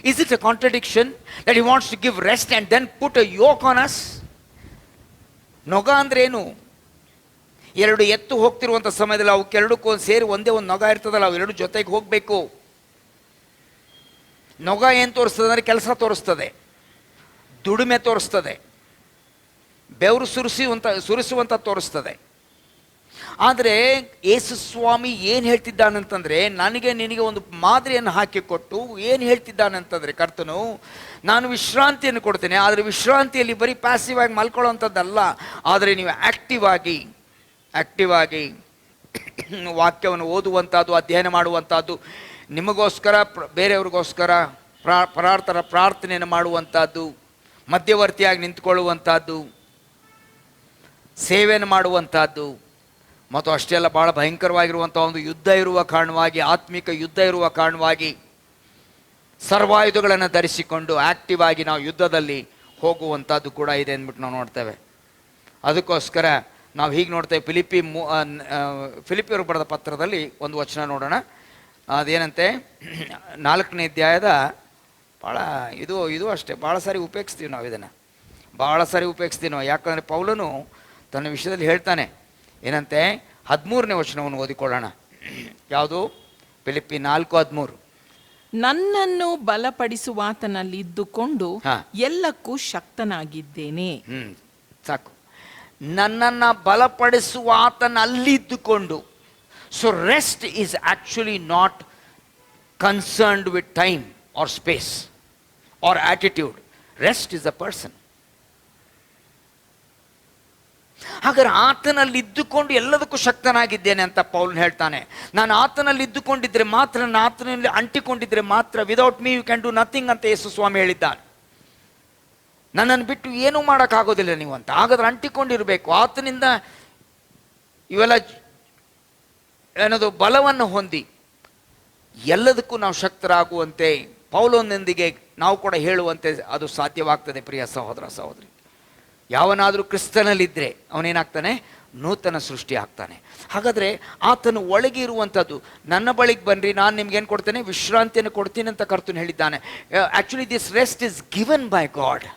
Is it a contradiction that he wants to give rest and then put a yoke on us? ನೊಗ ಅಂದ್ರೆ ಏನು? 2 ಎತ್ತು ಹೋಗ್ತಿರುವಂಥ ಸಮಯದಲ್ಲಿ ಅವಕ್ಕೆರಡಕ್ಕೂ ಸೇರಿ ಒಂದೇ ಒಂದು ನೊಗ ಇರ್ತದಲ್ಲ, ಅವೆರಡು ಜೊತೆಗೆ ಹೋಗಬೇಕು. ನೊಗ ಏನು ತೋರಿಸ್ತದೆ ಅಂದರೆ ಕೆಲಸ ತೋರಿಸ್ತದೆ, ದುಡಿಮೆ ತೋರಿಸ್ತದೆ, ಬೆವರು ಸುರಿಸುವಂಥ ತೋರಿಸ್ತದೆ. ಆದರೆ ಯೇಸು ಸ್ವಾಮಿ ಏನು ಹೇಳ್ತಿದ್ದಾನಂತಂದರೆ, ನನಗೆ ನಿನಗೆ ಒಂದು ಮಾದರಿಯನ್ನು ಹಾಕಿಕೊಟ್ಟು ಏನು ಹೇಳ್ತಿದ್ದಾನಂತಂದರೆ ಕರ್ತನು, ನಾನು ವಿಶ್ರಾಂತಿಯನ್ನು ಕೊಡ್ತೇನೆ. ಆದರೆ ವಿಶ್ರಾಂತಿಯಲ್ಲಿ ಬರೀ ಪ್ಯಾಸಿವ್ ಆಗಿ ಮಲ್ಕೊಳ್ಳೋವಂಥದ್ದಲ್ಲ, ಆದರೆ ನೀವು ಆ್ಯಕ್ಟಿವ್ ಆಗಿ ವಾಕ್ಯವನ್ನು ಓದುವಂಥದ್ದು, ಅಧ್ಯಯನ ಮಾಡುವಂಥದ್ದು, ನಿಮಗೋಸ್ಕರ ಬೇರೆಯವ್ರಿಗೋಸ್ಕರ ಪ್ರಾರ್ಥನೆಯನ್ನು ಮಾಡುವಂಥದ್ದು, ಮಧ್ಯವರ್ತಿಯಾಗಿ ನಿಂತ್ಕೊಳ್ಳುವಂಥದ್ದು, ಸೇವೆಯನ್ನು ಮಾಡುವಂಥದ್ದು, ಮತ್ತು ಅಷ್ಟೆಲ್ಲ ಭಾಳ ಭಯಂಕರವಾಗಿರುವಂಥ ಒಂದು ಯುದ್ಧ ಇರುವ ಕಾರಣವಾಗಿ, ಆತ್ಮಿಕ ಯುದ್ಧ ಇರುವ ಕಾರಣವಾಗಿ ಸರ್ವಾಯುಧಗಳನ್ನು ಧರಿಸಿಕೊಂಡು ಆ್ಯಕ್ಟಿವ್ ಆಗಿ ನಾವು ಯುದ್ಧದಲ್ಲಿ ಹೋಗುವಂಥದ್ದು ಕೂಡ ಇದೆ ಅಂದ್ಬಿಟ್ಟು ನಾವು ನೋಡ್ತೇವೆ. ಅದಕ್ಕೋಸ್ಕರ ನಾವು ಹೀಗೆ ನೋಡ್ತೇವೆ. ಫಿಲಿಪಿಯರು ಬರೆದ ಪತ್ರದಲ್ಲಿ ಒಂದು ವಚನ ನೋಡೋಣ. ಅದೇನಂತೆ, 4ನೇ ಅಧ್ಯಾಯದ ಭಾಳ ಇದು ಅಷ್ಟೇ ಭಾಳ ಸಾರಿ ಉಪಯೋಗಿಸ್ತೀವಿ ನಾವು, ಇದನ್ನು ಭಾಳ ಸಾರಿ ಉಪಯೋಗಿಸ್ತೀವಿ ನಾವು. ಯಾಕಂದರೆ ಪೌಲನು ತನ್ನ ವಿಷಯದಲ್ಲಿ ಹೇಳ್ತಾನೆ. ಏನಂತೆ, 13ನೇ ವಚನವನ್ನು ಓದಿಕೊಳ್ಳೋಣ. ಯಾವುದು? ಫಿಲಿಪ್ಪಿ 4:13. ನನ್ನನ್ನು ಬಲಪಡಿಸುವಾತನಲ್ಲಿ ಇದ್ದುಕೊಂಡು ಎಲ್ಲಕ್ಕೂ ಶಕ್ತನಾಗಿದ್ದೇನೆ. ಸಾಕು. ನನ್ನನ್ನು ಬಲಪಡಿಸುವ ಆತನಲ್ಲಿದ್ದುಕೊಂಡು. So rest is actually not concerned with time or space or attitude. Rest is a person. ಹಾಗಾದ್ರೆ ಆತನಲ್ಲಿ ಇದ್ದುಕೊಂಡು ಎಲ್ಲದಕ್ಕೂ ಶಕ್ತನಾಗಿದ್ದೇನೆ ಅಂತ ಪೌಲ್ ಹೇಳ್ತಾನೆ. ನಾನು ಆತನಲ್ಲಿ ಇದ್ದುಕೊಂಡಿದ್ರೆ ಮಾತ್ರ, ನಾನು ಆತನಲ್ಲಿ ಅಂಟಿಕೊಂಡಿದ್ರೆ ಮಾತ್ರ, without me you can do nothing ಅಂತ ಯೇಸು ಸ್ವಾಮಿ ಹೇಳಿದ್ದಾನೆ. ನನ್ನನ್ನು ಬಿಟ್ಟು ಏನೂ ಮಾಡೋಕ್ಕಾಗೋದಿಲ್ಲ ನೀವು ಅಂತ. ಹಾಗಾದ್ರೆ ಅಂಟಿಕೊಂಡಿರಬೇಕು ಆತನಿಂದ. ಇವೆಲ್ಲ ಏನದು ಬಲವನ್ನು ಹೊಂದಿ ಎಲ್ಲದಕ್ಕೂ ನಾವು ಶಕ್ತರಾಗುವಂತೆ ಪೌಲನೊಂದಿಗೆ ನಾವು ಕೂಡ ಹೇಳುವಂತೆ ಅದು ಸಾಧ್ಯವಾಗ್ತದೆ. ಪ್ರಿಯ ಸಹೋದರ ಸಹೋದರಿ, ಯಾವನಾದರೂ ಕ್ರಿಸ್ತನಲ್ಲಿದ್ದರೆ ಅವನೇನಾಗ್ತಾನೆ? ನೂತನ ಸೃಷ್ಟಿ ಆಗ್ತಾನೆ. ಹಾಗಾದರೆ ಆತನು ಒಳಗೆ ಇರುವಂಥದ್ದು, ನನ್ನ ಬಳಿಗೆ ಬನ್ನಿರಿ, ನಾನು ನಿಮ್ಗೇನು ಕೊಡ್ತೇನೆ? ವಿಶ್ರಾಂತಿಯನ್ನು ಕೊಡ್ತೀನಿ ಅಂತ ಕರ್ತನು ಹೇಳಿದ್ದಾನೆ. Actually this rest is given by god.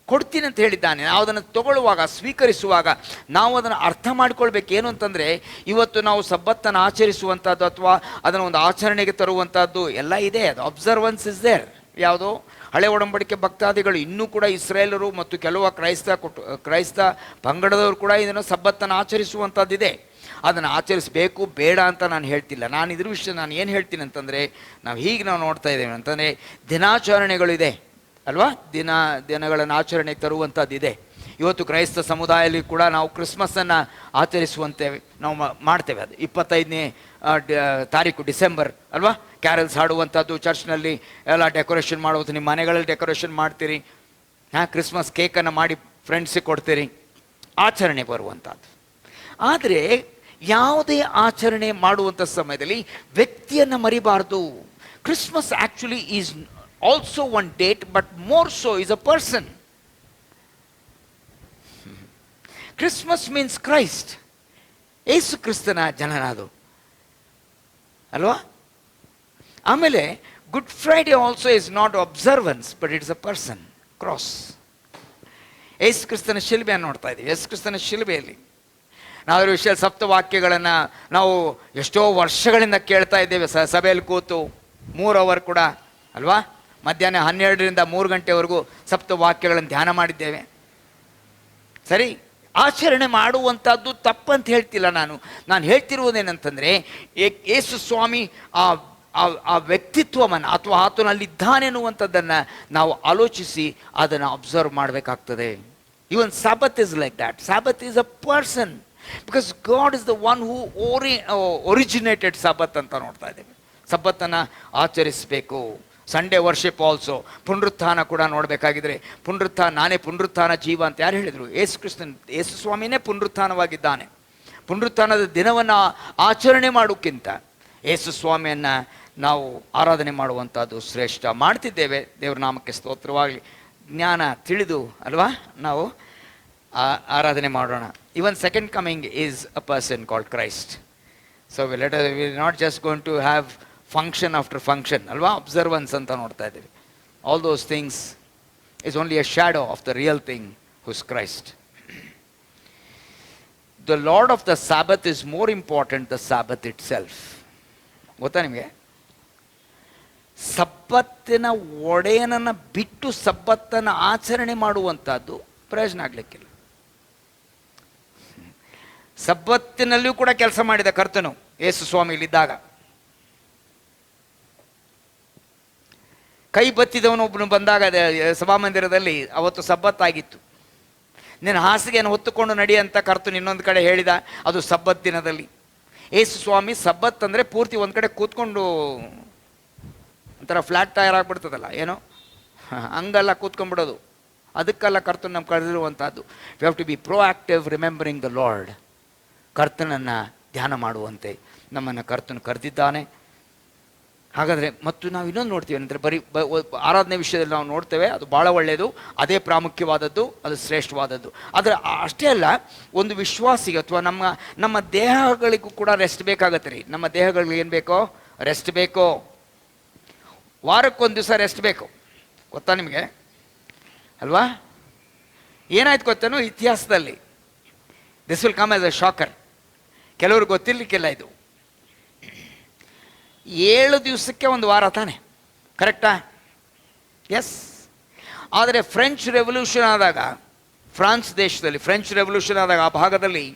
ಕೊಡ್ತೀನಿ ಅಂತ ಹೇಳಿದ್ದಾನೆ. ನಾವು ಅದನ್ನು ತಗೊಳ್ಳುವಾಗ, ಸ್ವೀಕರಿಸುವಾಗ ನಾವು ಅದನ್ನು ಅರ್ಥ ಮಾಡ್ಕೊಳ್ಬೇಕು. ಏನು ಅಂತಂದರೆ, ಇವತ್ತು ನಾವು ಸಬ್ಬತ್ತನ್ನು ಆಚರಿಸುವಂಥದ್ದು ಅಥವಾ ಅದನ್ನು ಒಂದು ಆಚರಣೆಗೆ ತರುವಂಥದ್ದು ಎಲ್ಲ ಇದೆ. ಅದು ಅಬ್ಸರ್ವೆನ್ಸ್ ಇಸ್ ದೇರ್. ಯಾವುದೋ ಹಳೆ ಒಡಂಬಡಿಕೆ ಭಕ್ತಾದಿಗಳು ಇನ್ನೂ ಕೂಡ ಇಸ್ರೇಲರು ಮತ್ತು ಕೆಲವು ಕ್ರೈಸ್ತ ಪಂಗಡದವರು ಕೂಡ ಇದನ್ನು ಸಬ್ಬತ್ತನ್ನು ಆಚರಿಸುವಂಥದ್ದಿದೆ. ಅದನ್ನು ಆಚರಿಸಬೇಕು ಬೇಡ ಅಂತ ನಾನು ಹೇಳ್ತಿಲ್ಲ. ನಾನು ಇದ್ರ ವಿಷಯ ನಾನು ಏನು ಹೇಳ್ತೀನಿ ಅಂತಂದರೆ, ನಾವು ನೋಡ್ತಾ ಇದ್ದೇವೆ ಅಂತಂದರೆ ದಿನಾಚರಣೆಗಳಿದೆ ಅಲ್ವಾ? ದಿನಗಳನ್ನು ಆಚರಣೆಗೆ ತರುವಂಥದ್ದಿದೆ. ಇವತ್ತು ಕ್ರೈಸ್ತ ಸಮುದಾಯದಲ್ಲಿ ಕೂಡ ನಾವು ಕ್ರಿಸ್ಮಸ್ಸನ್ನು ಆಚರಿಸುವಂತೇವೆ, ನಾವು ಮಾಡ್ತೇವೆ. ಅದು 25ನೇ ತಾರೀಕು ಡಿಸೆಂಬರ್ ಅಲ್ವಾ? ಕ್ಯಾರಲ್ಸ್ ಹಾಡುವಂಥದ್ದು, ಚರ್ಚ್ನಲ್ಲಿ ಎಲ್ಲ ಡೆಕೋರೇಷನ್ ಮಾಡುವಂಥ, ನಿಮ್ಮ ಮನೆಗಳಲ್ಲಿ ಡೆಕೋರೇಷನ್ ಮಾಡ್ತೀರಿ, ಕ್ರಿಸ್ಮಸ್ ಕೇಕನ್ನು ಮಾಡಿ ಫ್ರೆಂಡ್ಸಿಗೆ ಕೊಡ್ತೀರಿ, ಆಚರಣೆ ಬರುವಂಥದ್ದು. ಆದರೆ ಯಾವುದೇ ಆಚರಣೆ ಮಾಡುವಂಥ ಸಮಯದಲ್ಲಿ ವ್ಯಕ್ತಿಯನ್ನು ಮರಿಬಾರ್ದು. Christmas actually is also one date, but more so is a person. Christmas means Christ. ಯೇಸು ಕ್ರಿಸ್ತನ ಜನನಾದು ಅಲ್ವಾ? ಆಮೇಲೆ good Friday also is not observance, but it's a person, cross. ಯೇಸು ಕ್ರಿಸ್ತನ ಶಿಲುಬೆಯನ್ನು ನೋಡ್ತಾ ಇದ್ದೀವಿ. ಯೇಸು ಕ್ರಿಸ್ತನ ಶಿಲುಬೆಯಲ್ಲಿ ನಾವು ವಿಷಯ ಸಪ್ತವಾಕ್ಯಗಳನ್ನು ನಾವು ಎಷ್ಟೋ ವರ್ಷಗಳಿಂದ ಕೇಳ್ತಾ ಇದ್ದೇವೆ. ಸಭೆಯಲ್ಲಿ ಕೂತು 3 ಅವರ್ ಕೂಡ ಅಲ್ವಾ? ಮಧ್ಯಾಹ್ನ 12ರಿಂದ 3 ಗಂಟೆವರೆಗೂ ಸಪ್ತವಾಕ್ಯಗಳನ್ನು ಧ್ಯಾನ ಮಾಡಿದ್ದೇವೆ. ಸರಿ, ಆಚರಣೆ ಮಾಡುವಂಥದ್ದು ತಪ್ಪಂತ ಹೇಳ್ತಿಲ್ಲ. ನಾನು ಹೇಳ್ತಿರುವುದೇನಂತಂದರೆ, ಯೇಸು ಸ್ವಾಮಿ ಆ ವ್ಯಕ್ತಿತ್ವವನ್ನು ಅಥವಾ ಆತನಲ್ಲಿದ್ದಾನೆನ್ನುವಂಥದ್ದನ್ನು ನಾವು ಆಲೋಚಿಸಿ ಅದನ್ನು ಅಬ್ಸರ್ವ್ ಮಾಡಬೇಕಾಗ್ತದೆ. Even sabbath is like that. Sabbath is a person, because God is the one who originated sabbath ಅಂತ ನೋಡ್ತಾ ಇದ್ದೇವೆ. ಸಬ್ಬತ್ತನ್ನು ಆಚರಿಸಬೇಕು. Sunday worship also. ಪುನರುತ್ಥಾನ ಕೂಡ ನೋಡಬೇಕಾಗಿದ್ರೆ, ನಾನೇ ಪುನರುತ್ಥಾನ ಜೀವ ಅಂತ ಯಾರು ಹೇಳಿದರು? ಯೇಸು ಸ್ವಾಮಿನೇ ಪುನರುತ್ಥಾನವಾಗಿದ್ದಾನೆ. ಪುನರುತ್ಥಾನದ ದಿನವನ್ನು ಆಚರಣೆ ಮಾಡೋಕ್ಕಿಂತ ಯೇಸು ಸ್ವಾಮಿಯನ್ನು ನಾವು ಆರಾಧನೆ ಮಾಡುವಂಥದ್ದು ಶ್ರೇಷ್ಠ. ಮಾಡ್ತಿದ್ದೇವೆ, ದೇವ್ರ ನಾಮಕ್ಕೆ ಸ್ತೋತ್ರವಾಗಲಿ. ಜ್ಞಾನ ತಿಳಿದು ಅಲ್ವಾ ನಾವು ಆರಾಧನೆ ಮಾಡೋಣ. Even second coming is a person called Christ. So we not just going to have function after function ಅಲ್ವಾ? ಅಬ್ಸರ್ವೆನ್ಸ್ ಅಂತ ನೋಡ್ತಾ ಇದ್ದೀವಿ. All those things is only a shadow of the real thing who's Christ. The lord of the sabbath is more important the sabbath itself. ಗೊತ್ತಾ ನಿಮಗೆ? ಸಬ್ಬತ್ತಿನ ಒಡೆಯನನ್ನು ಬಿಟ್ಟು ಸಬ್ಬತ್ತನ್ನು ಆಚರಣೆ ಮಾಡುವಂಥದ್ದು ಪ್ರಯೋಜನ ಆಗಲಿಕ್ಕಿಲ್ಲ. ಸಬ್ಬತ್ತಿನಲ್ಲಿಯೂ ಕೂಡ ಕೆಲಸ ಮಾಡಿದ ಕರ್ತನು ಯೇಸು ಸ್ವಾಮಿಯಲ್ಲಿದ್ದಾಗ. ಕೈ ಬತ್ತಿದವನೊಬ್ಬನು ಬಂದಾಗ ಸಭಾಮಂದಿರದಲ್ಲಿ ಅವತ್ತು ಸಬ್ಬತ್ತಾಗಿತ್ತು. ನೀನು ಹಾಸಿಗೆಯನ್ನು ಹೊತ್ತುಕೊಂಡು ನಡಿ ಅಂತ ಕರ್ತನು ಇನ್ನೊಂದು ಕಡೆ ಹೇಳಿದ. ಅದು ಸಬ್ಬತ್ ದಿನದಲ್ಲಿ. ಯೇಸು ಸ್ವಾಮಿ ಸಬ್ಬತ್ ಅಂದರೆ ಪೂರ್ತಿ ಒಂದು ಕಡೆ ಕೂತ್ಕೊಂಡು ಒಂಥರ ಫ್ಲ್ಯಾಟ್ ಟೈರ್ ಆಗಿಬಿಡ್ತದಲ್ಲ, ಏನೋ ಹಂಗಲ್ಲ ಕೂತ್ಕೊಂಡ್ಬಿಡೋದು. ಅದಕ್ಕೆಲ್ಲ ಕರ್ತನು ನಮ್ಗೆ ಕರೆದಿರುವಂಥದ್ದು. We have to be proactive, remembering the lord. ಕರ್ತನನ್ನು ಧ್ಯಾನ ಮಾಡುವಂತೆ ನಮ್ಮನ್ನು ಕರ್ತನು ಕರೆದಿದ್ದಾನೆ. ಹಾಗಾದರೆ ಮತ್ತು ನಾವು ಇನ್ನೊಂದು ನೋಡ್ತೀವಿ ಅಂದರೆ, ಆರಾಧನೆ ವಿಷಯದಲ್ಲಿ ನಾವು ನೋಡ್ತೇವೆ, ಅದು ಭಾಳ ಒಳ್ಳೆಯದು, ಅದೇ ಪ್ರಾಮುಖ್ಯವಾದದ್ದು, ಅದು ಶ್ರೇಷ್ಠವಾದದ್ದು. ಆದರೆ ಅಷ್ಟೇ ಅಲ್ಲ, ಒಂದು ವಿಶ್ವಾಸಿಗೆ ಅಥವಾ ನಮ್ಮ ದೇಹಗಳಿಗೂ ಕೂಡ ರೆಸ್ಟ್ ಬೇಕಾಗತ್ತೆ ರೀ. ನಮ್ಮ ದೇಹಗಳಿಗೆ ಏನು ಬೇಕೋ? ರೆಸ್ಟ್ ಬೇಕೋ. ವಾರಕ್ಕೊಂದು ದಿವಸ ರೆಸ್ಟ್ ಬೇಕು. ಗೊತ್ತಾ ನಿಮಗೆ ಅಲ್ವಾ? ಏನಾಯ್ತು ಗೊತ್ತೇನೋ ಇತಿಹಾಸದಲ್ಲಿ? This will come as a shocker. ಕೆಲವ್ರಿಗೆ ಗೊತ್ತಿರಲಿಕ್ಕಿಲ್ಲ ಇದು. 7 ದಿವಸಕ್ಕೆ ಒಂದು ವಾರ ತಾನೆ, ಕರೆಕ್ಟಾ? ಎಸ್. ಆದರೆ ಫ್ರೆಂಚ್ ರೆವಲ್ಯೂಷನ್ ಆದಾಗ, ಫ್ರಾನ್ಸ್ ದೇಶದಲ್ಲಿ ಫ್ರೆಂಚ್ ರೆವಲ್ಯೂಷನ್ ಆದಾಗ, ಆ ಭಾಗದಲ್ಲಿ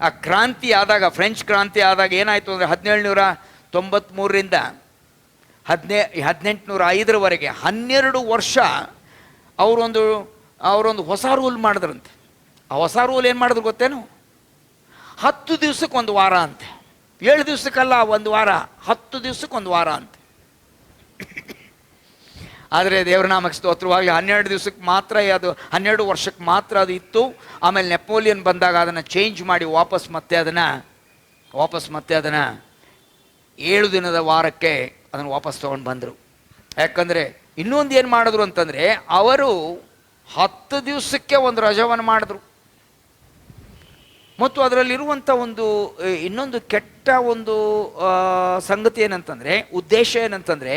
ಆ ಕ್ರಾಂತಿ ಆದಾಗ, ಫ್ರೆಂಚ್ ಕ್ರಾಂತಿ ಆದಾಗ ಏನಾಯಿತು ಅಂದರೆ 1793ರಿಂದ 1805ರವರೆಗೆ 12 ವರ್ಷ ಅವರೊಂದು ಅವರೊಂದು ಹೊಸ ರೂಲ್ ಮಾಡಿದ್ರಂತೆ. ಆ ಹೊಸ ರೂಲ್ ಏನು ಮಾಡಿದ್ರು ಗೊತ್ತೇನು? 10 ದಿವ್ಸಕ್ಕೆ ಒಂದು ವಾರ ಅಂತೆ. 7 ದಿವ್ಸಕ್ಕಲ್ಲ ಒಂದು ವಾರ, 10 ದಿವ್ಸಕ್ಕೆ ಒಂದು ವಾರ ಅಂತೆ. ಆದರೆ ದೇವ್ರ ನಾಮಕ್ಕೆ ಸ್ತೋತ್ರವಾಗಲಿ, 12 ದಿವ್ಸಕ್ಕೆ ಮಾತ್ರ ಅದು, 12 ವರ್ಷಕ್ಕೆ ಮಾತ್ರ ಅದು ಇತ್ತು. ಆಮೇಲೆ ನೆಪೋಲಿಯನ್ ಬಂದಾಗ ಅದನ್ನು ಚೇಂಜ್ ಮಾಡಿ ವಾಪಸ್ ಮತ್ತೆ ಅದನ್ನು 7 ದಿನದ ವಾರಕ್ಕೆ ಅದನ್ನು ವಾಪಸ್ ತೊಗೊಂಡು ಬಂದರು. ಯಾಕಂದರೆ ಇನ್ನೊಂದು ಏನು ಮಾಡಿದ್ರು ಅಂತಂದರೆ, ಅವರು 10 ದಿವಸಕ್ಕೆ ಒಂದು ರಜವನ್ನು ಮಾಡಿದ್ರು. ಮತ್ತು ಅದರಲ್ಲಿರುವಂಥ ಇನ್ನೊಂದು ಕೆಟ್ಟ ಸಂಗತಿ ಏನಂತಂದರೆ, ಉದ್ದೇಶ ಏನಂತಂದರೆ,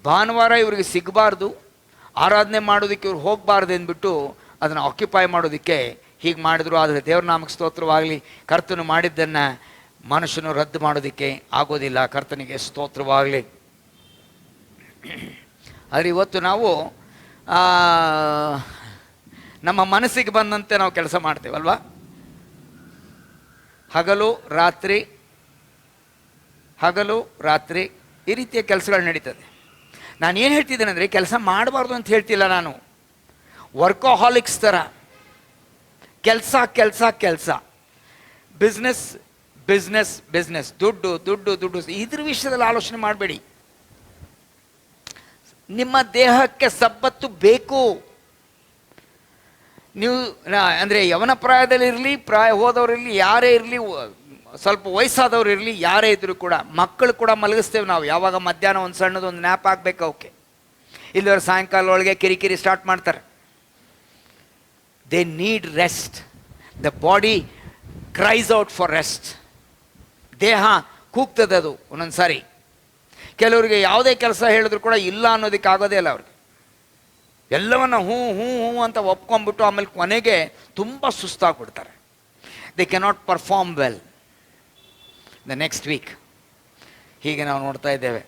ಭಾನುವಾರ ಇವರಿಗೆ ಸಿಗಬಾರ್ದು, ಆರಾಧನೆ ಮಾಡೋದಕ್ಕೆ ಇವ್ರು ಹೋಗಬಾರ್ದು ಅಂದ್ಬಿಟ್ಟು ಅದನ್ನು ಆಕ್ಯುಪೈ ಮಾಡೋದಕ್ಕೆ ಹೀಗೆ ಮಾಡಿದ್ರು. ಆದರೆ ದೇವ್ರ ನಾಮಕ್ಕೆ ಸ್ತೋತ್ರವಾಗಲಿ, ಕರ್ತನು ಮಾಡಿದ್ದನ್ನು ಮನುಷ್ಯನು ರದ್ದು ಮಾಡೋದಕ್ಕೆ ಆಗೋದಿಲ್ಲ. ಕರ್ತನಿಗೆ ಸ್ತೋತ್ರವಾಗಲಿ. ಆದರೆ ಇವತ್ತು ನಾವು ನಮ್ಮ ಮನಸ್ಸಿಗೆ ಬಂದಂತೆ ನಾವು ಕೆಲಸ ಮಾಡ್ತೇವಲ್ವಾ? ಹಗಲು ರಾತ್ರಿ ಈ ರೀತಿಯ ಕೆಲಸಗಳು ನಡೀತದೆ. ನಾನು ಏನು ಹೇಳ್ತಿದ್ದೇನೆ ಅಂದರೆ, ಕೆಲಸ ಮಾಡಬಾರ್ದು ಅಂತ ಹೇಳ್ತಿಲ್ಲ ನಾನು. ವರ್ಕೋಹಾಲಿಕ್ಸ್ ಥರ ಕೆಲಸ, ಬಿಸ್ನೆಸ್, ದುಡ್ಡು, ಇದ್ರ ವಿಷಯದಲ್ಲಿ ಆಲೋಚನೆ ಮಾಡಬೇಡಿ. ನಿಮ್ಮ ದೇಹಕ್ಕೆ ಸಬ್ಬತ್ತು ಬೇಕು. ನೀವು ಅಂದರೆ ಯವನ ಪ್ರಾಯದಲ್ಲಿರಲಿ, ಪ್ರಾಯ ಹೋದವರಿರಲಿ, ಯಾರೇ ಇರಲಿ, ಸ್ವಲ್ಪ ವಯಸ್ಸಾದವ್ರು ಇರಲಿ, ಯಾರೇ ಇದ್ದರೂ ಕೂಡ, ಮಕ್ಕಳು ಕೂಡ ಮಲಗಿಸ್ತೇವೆ ನಾವು. ಯಾವಾಗ ಮಧ್ಯಾಹ್ನ ಒಂದು ಸಣ್ಣದೊಂದು ನ್ಯಾಪ್ ಆಗಬೇಕು ಅವಕ್ಕೆ. ಇಲ್ಲವರು ಸಾಯಂಕಾಲ ಒಳಗೆ ಕಿರಿಕಿರಿ ಸ್ಟಾರ್ಟ್ ಮಾಡ್ತಾರೆ. They need rest. The body cries out for rest. ದೇಹ ಕೂಗ್ತದೆ ಅದು ಒಂದೊಂದು ಸಾರಿ. ಕೆಲವರಿಗೆ ಯಾವುದೇ ಕೆಲಸ ಹೇಳಿದ್ರು ಕೂಡ ಇಲ್ಲ ಅನ್ನೋದಕ್ಕೆ ಆಗೋದೇ ಇಲ್ಲ ಅವ್ರಿಗೆ. ಎಲ್ಲವನ್ನ ಹ್ಞೂ ಅಂತ ಒಪ್ಕೊಂಡ್ಬಿಟ್ಟು ಆಮೇಲೆ ಕೊನೆಗೆ ತುಂಬ ಸುಸ್ತಾಗ್ಬಿಡ್ತಾರೆ. They cannot perform well the next week. ಹೀಗೆ ನಾವು ನೋಡ್ತಾ ಇದ್ದೇವೆ.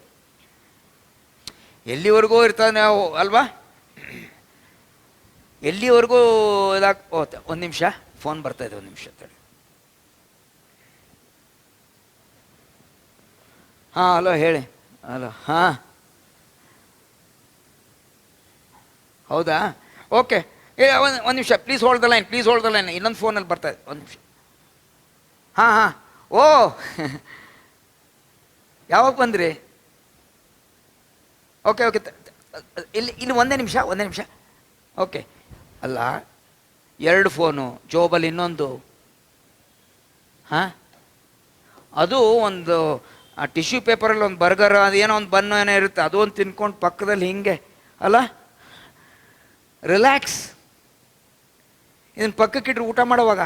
ಎಲ್ಲಿವರೆಗೂ ಇರ್ತದೆ ನಾವು ಅಲ್ವಾ? ಎಲ್ಲಿವರೆಗೂ ಒಂದು ನಿಮಿಷ ಫೋನ್ ಬರ್ತಾ ಇದೆ, ಒಂದು ನಿಮಿಷ ತಡಿ. ಹಾಂ, ಹಲೋ, ಹೇಳಿ. ಹಲೋ, ಹಾಂ, ಹೌದಾ? ಓಕೆ, ಒಂದು ನಿಮಿಷ, ಪ್ಲೀಸ್ ಹೋಲ್ಡ್ ದ ಲೈನ್. ಇನ್ನೊಂದು ಫೋನಲ್ಲಿ ಬರ್ತಾ ಇದೆ, ಒಂದು ನಿಮಿಷ. ಹಾಂ, ಓ ಯಾವಾಗ ಬಂದ್ರಿ? ಓಕೆ, ಇಲ್ಲಿ ಒಂದೇ ನಿಮಿಷ. ಓಕೆ, ಅಲ್ಲ, 2 ಫೋನು, ಜೋಬಲ್ಲಿ ಇನ್ನೊಂದು. ಹಾಂ, ಅದು ಒಂದು ಟಿಶ್ಯೂ ಪೇಪರಲ್ಲಿ ಒಂದು ಬರ್ಗರ್, ಅದೇನೋ ಒಂದು ಬನ್ನು ಏನೋ ಇರುತ್ತೆ, ಅದು ಒಂದು ತಿನ್ಕೊಂಡು ಪಕ್ಕದಲ್ಲಿ ಹಿಂಗೆ ಅಲ್ಲ, ರಿಲ್ಯಾಕ್ಸ್. ಇದನ್ನು ಪಕ್ಕಕ್ಕಿಟ್ರು ಊಟ ಮಾಡೋವಾಗ.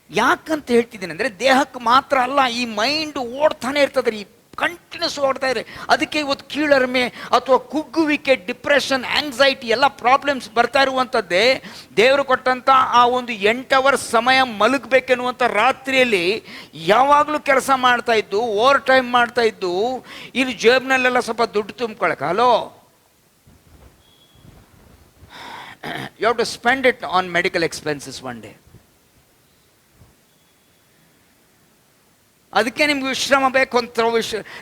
ಯಾಕಂತ ಹೇಳ್ತಿದ್ದೀನಿ ಅಂದರೆ, ದೇಹಕ್ಕೆ ಮಾತ್ರ ಅಲ್ಲ, ಈ ಮೈಂಡ್ ಓಡ್ತಾನೆ ಇರ್ತದೆ ರೀ, ಕಂಟಿನ್ಯೂಸ್ ಓಡ್ತಾ ಇದ್ರೆ. ಅದಕ್ಕೆ ಇವತ್ತು ಕೀಳರಿಮೆ ಅಥವಾ ಕುಗ್ಗುವಿಕೆ, ಡಿಪ್ರೆಷನ್, ಆಂಗ್ಸೈಟಿ ಎಲ್ಲ ಪ್ರಾಬ್ಲಮ್ಸ್ ಬರ್ತಾ ಇರುವಂಥದ್ದೇ. ದೇವರು ಕೊಟ್ಟಂಥ ಆ ಒಂದು 8 ಅವರ್ಸ್ ಸಮಯ ಮಲಗಬೇಕೆನ್ನುವಂಥ ರಾತ್ರಿಯಲ್ಲಿ ಯಾವಾಗಲೂ ಕೆಲಸ ಮಾಡ್ತಾ ಇದ್ದು, ಓವರ್ ಟೈಮ್ ಮಾಡ್ತಾ ಇದ್ದು, ಇಲ್ಲಿ ಜೇಬ್ನಲ್ಲೆಲ್ಲ ಸ್ವಲ್ಪ ದುಡ್ಡು ತುಂಬ್ಕೊಳಕ್ಕೆ. Hello, you have to spend it on medical expenses one day. ಅದಕ್ಕೆ ನಿಮ್ಗೆ ವಿಶ್ರಾಮ ಬೇಕು ಅಂತ,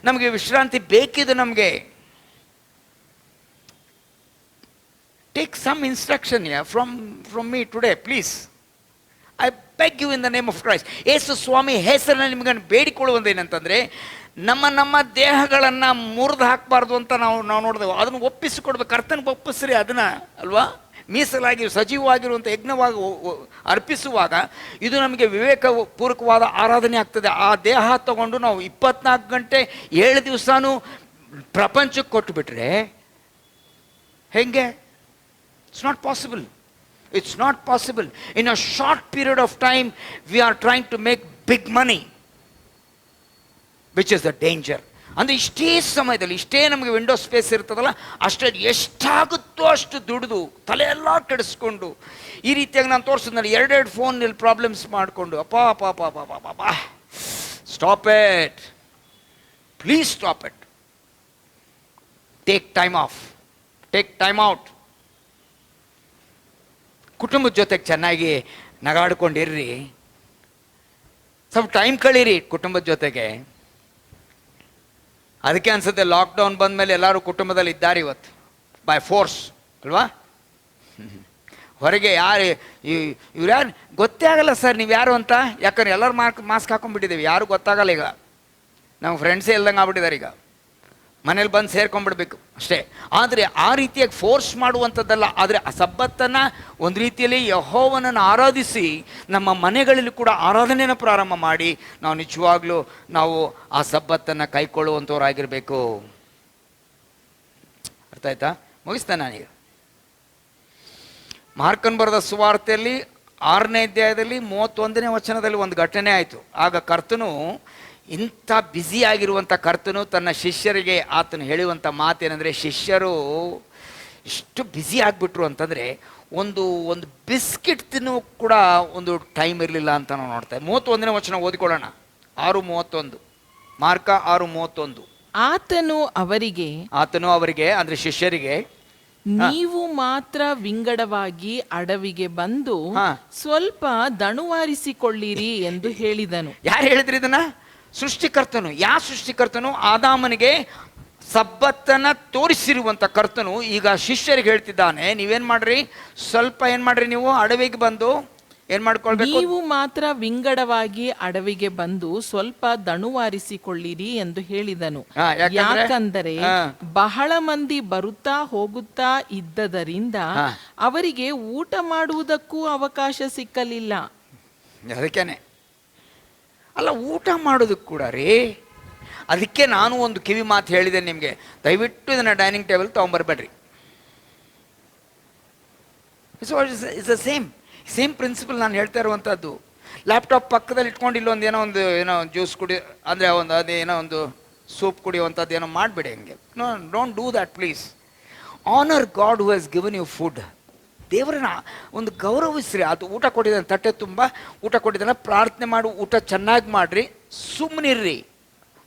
ನಮಗೆ ವಿಶ್ರಾಂತಿ ಬೇಕಿದೆ. ನಮಗೆ take some instruction from me today please. I beg you in the name of Christ. ಯೇಸು ಸ್ವಾಮಿ ಹೆಸರನ್ನು ನಿಮ್ಗೆ ಬೇಡಿಕೊಳ್ಳುವುದೇನಂತಂದರೆ, ನಮ್ಮ ದೇಹಗಳನ್ನು ಮುರಿದು ಹಾಕಬಾರ್ದು ಅಂತ ನಾವು ನೋಡಿದೆವು. ಅದನ್ನು ಒಪ್ಪಿಸಿಕೊಡ್ಬೇಕು. ಕರ್ತನಿಗೆ ಒಪ್ಪಿಸ್ರಿ ಅದನ್ನು ಅಲ್ವಾ? ಮೀಸಲಾಗಿ ಸಜೀವವಾಗಿರುವಂಥ ಯಜ್ಞವಾಗಿ ಅರ್ಪಿಸುವಾಗ ಇದು ನಮಗೆ ವಿವೇಕಪೂರ್ವಕವಾದ ಆರಾಧನೆ ಆಗ್ತದೆ. ಆ ದೇಹ ತಗೊಂಡು ನಾವು 24 ಗಂಟೆ 7 ದಿವಸನೂ ಪ್ರಪಂಚಕ್ಕೆ ಕೊಟ್ಟುಬಿಟ್ರೆ ಹೆಂಗೆ? It's not possible. In a short period of time we are trying to make big money, which is the danger. ಅಂದರೆ ಇಷ್ಟೇ ಸಮಯದಲ್ಲಿ, ಇಷ್ಟೇ ನಮಗೆ ವಿಂಡೋ ಸ್ಪೇಸ್ ಇರ್ತದಲ್ಲ, ಅಷ್ಟೇ ಎಷ್ಟಾಗುತ್ತೋ ಅಷ್ಟು ದುಡಿದು ತಲೆಯೆಲ್ಲ ಕೆಡಿಸ್ಕೊಂಡು ಈ ರೀತಿಯಾಗಿ ನಾನು ತೋರಿಸಿದ್ನಲ್ಲಿ 2 ಫೋನಲ್ಲಿ ಪ್ರಾಬ್ಲಮ್ಸ್ ಮಾಡಿಕೊಂಡು, ಅಪ್ಪ stop it, please stop it. Take time out. ಕುಟುಂಬದ ಜೊತೆಗೆ ಚೆನ್ನಾಗಿ ನಗಾಡ್ಕೊಂಡಿರ್ರಿ, ಸ್ವಲ್ಪ ಟೈಮ್ ಕಳೀರಿ ಕುಟುಂಬದ ಜೊತೆಗೆ. ಅದಕ್ಕೆ ಅನ್ಸುತ್ತೆ ಲಾಕ್ಡೌನ್ ಬಂದಮೇಲೆ ಎಲ್ಲರೂ ಕುಟುಂಬದಲ್ಲಿ ಇದ್ದಾರೆ ಇವತ್ತು. ಬೈ ಫೋರ್ಸ್ ಅಲ್ವಾ? ಹೊರಗೆ ಯಾರು ಇವ್ರು ಯಾರು ಗೊತ್ತೇ ಆಗಲ್ಲ ಸರ್ ನೀವು ಯಾರು ಅಂತ, ಯಾಕಂದ್ರೆ ಎಲ್ಲರೂ ಮಾಸ್ಕ್ ಹಾಕೊಂಡ್ಬಿಟ್ಟಿದ್ದೀವಿ, ಯಾರು ಗೊತ್ತಾಗಲ್ಲ ಈಗ. ನಮ್ಮ ಫ್ರೆಂಡ್ಸೇ ಇಲ್ದಂಗೆ ಆಗ್ಬಿಟ್ಟಿದ್ದಾರೆ ಈಗ, ಮನೇಲಿ ಬಂದು ಸೇರ್ಕೊಂಡ್ಬಿಡ್ಬೇಕು ಅಷ್ಟೇ. ಆದರೆ ಆ ರೀತಿಯಾಗಿ ಫೋರ್ಸ್ ಮಾಡುವಂಥದ್ದಲ್ಲ. ಆದರೆ ಆ ಸಬ್ಬತ್ತನ್ನು ಒಂದು ರೀತಿಯಲ್ಲಿ ಯೆಹೋವನನ್ನು ಆರಾಧಿಸಿ ನಮ್ಮ ಮನೆಗಳಲ್ಲಿ ಕೂಡ ಆರಾಧನೆಯನ್ನು ಪ್ರಾರಂಭ ಮಾಡಿ ನಾವು ನಿಜವಾಗ್ಲೂ ನಾವು ಆ ಸಬ್ಬತ್ತನ್ನು ಕೈಕೊಳ್ಳುವಂಥವ್ರಾಗಿರಬೇಕು. ಅರ್ಥ ಆಯ್ತಾ? ಮುಗಿಸ್ತೇನೆ ನಾನೀಗ. ಮಾರ್ಕನ್ ಬರೆದ ಸುವಾರ್ತೆಯಲ್ಲಿ 6ನೇ ಅಧ್ಯಾಯದಲ್ಲಿ 31ನೇ ವಚನದಲ್ಲಿ ಒಂದು ಘಟನೆ ಆಯಿತು. ಆಗ ಕರ್ತನು, ಇಂಥ ಬ್ಯುಸಿಯಾಗಿರುವಂಥ ಕರ್ತನು ತನ್ನ ಶಿಷ್ಯರಿಗೆ ಆತನು ಹೇಳುವಂಥ ಮಾತೇನೆಂದರೆ, ಶಿಷ್ಯರು ಇಷ್ಟು ಬ್ಯುಸಿ ಆಗಿಬಿಟ್ರು ಅಂತಂದರೆ ಒಂದು ಬಿಸ್ಕಿಟ್ ತಿನ್ನೋ ಕೂಡ ಒಂದು ಟೈಮ್ ಇರಲಿಲ್ಲ ಅಂತ ನಾವು ನೋಡ್ತೇವೆ. 31ನೇ ವಚನ ಓದಿಕೊಳ್ಳೋಣ. 6:31, ಮಾರ್ಕ 6:31. ಆತನು ಅವರಿಗೆ ಅಂದರೆ ಶಿಷ್ಯರಿಗೆ, ನೀವು ಮಾತ್ರ ವಿಂಗಡವಾಗಿ ಅಡವಿಗೆ ಬಂದು ಸ್ವಲ್ಪ ದಣುವಾರಿಸಿಕೊಳ್ಳಿರಿ ಎಂದು ಹೇಳಿದನು. ಯಾರು ಹೇಳಿದ್ರಿ ಇದನ್ನ? ಸೃಷ್ಟಿಕರ್ತನು. ಯಾವ ಸೃಷ್ಟಿಕರ್ತನು? ಆದಾಮನಿಗೆ ಸಬ್ಬತ್ತನ್ನ ತೋರಿಸಿರುವಂಥ ಕರ್ತನು ಈಗ ಶಿಷ್ಯರಿಗೆ ಹೇಳ್ತಿದ್ದಾನೆ, ನೀವೇನ್ ಮಾಡ್ರಿ, ಸ್ವಲ್ಪ ಏನ್ ಮಾಡ್ರಿ, ನೀವು ಅಡವಿಗೆ ಬಂದು ಏನ್ ಮಾಡ್ಕೊಳ್ಬೇಕು? ನೀವು ಮಾತ್ರ ವಿಂಗಡವಾಗಿ ಅಡವಿಗೆ ಬಂದು ಸ್ವಲ್ಪ ದಣುವಾರಿಸಿಕೊಳ್ಳಿರಿ ಎಂದು ಹೇಳಿದನು. ಯಾಕಂದರೆ ಬಹಳ ಮಂದಿ ಬರುತ್ತಾ ಹೋಗುತ್ತಾ ಇದ್ದದರಿಂದ ಅವರಿಗೆ ಊಟ ಮಾಡುವುದಕ್ಕೂ ಅವಕಾಶ ಸಿಕ್ಕಲಿಲ್ಲ. ಅದಕ್ಕೇನೆ ಅಲ್ಲ, ಊಟ ಮಾಡೋದಕ್ಕೆ ಕೂಡ ರೀ. ಅದಕ್ಕೆ ನಾನು ಒಂದು ಕಿವಿ ಮಾತು ಹೇಳಿದೆ ನಿಮಗೆ, ದಯವಿಟ್ಟು ಇದನ್ನ ಡೈನಿಂಗ್ ಟೇಬಲ್ ತೊಗೊಂಬರ್ಬೇಡ್ರಿ. ಇಟ್ಸ್ ದ ಸೇಮ್ ಪ್ರಿನ್ಸಿಪಲ್ ನಾನು ಹೇಳ್ತಾ ಇರುವಂಥದ್ದು. ಲ್ಯಾಪ್ಟಾಪ್ ಪಕ್ಕದಲ್ಲಿ ಇಟ್ಕೊಂಡು ಇಲ್ಲೊಂದು ಏನೋ ಜ್ಯೂಸ್ ಕುಡಿ ಅಂದರೆ ಅದೇನೋ ಒಂದು ಸೂಪ್ ಕುಡಿಯುವಂಥದ್ದು ಏನೋ ಮಾಡಿಬಿಡಿ. ಹಂಗೆ don't do that please. Honour God who has given you food. ದೇವರನ್ನ ಒಂದು ಗೌರವಿಸ್ರಿ. ಅದು ಊಟ ಕೊಟ್ಟಿದ್ದಾನೆ, ತಟ್ಟೆ ತುಂಬ ಊಟ ಕೊಟ್ಟಿದ್ದಾನೆ, ಪ್ರಾರ್ಥನೆ ಮಾಡಿ ಊಟ ಚೆನ್ನಾಗಿ ಮಾಡಿರಿ, ಸುಮ್ಮನಿರ್ರಿ.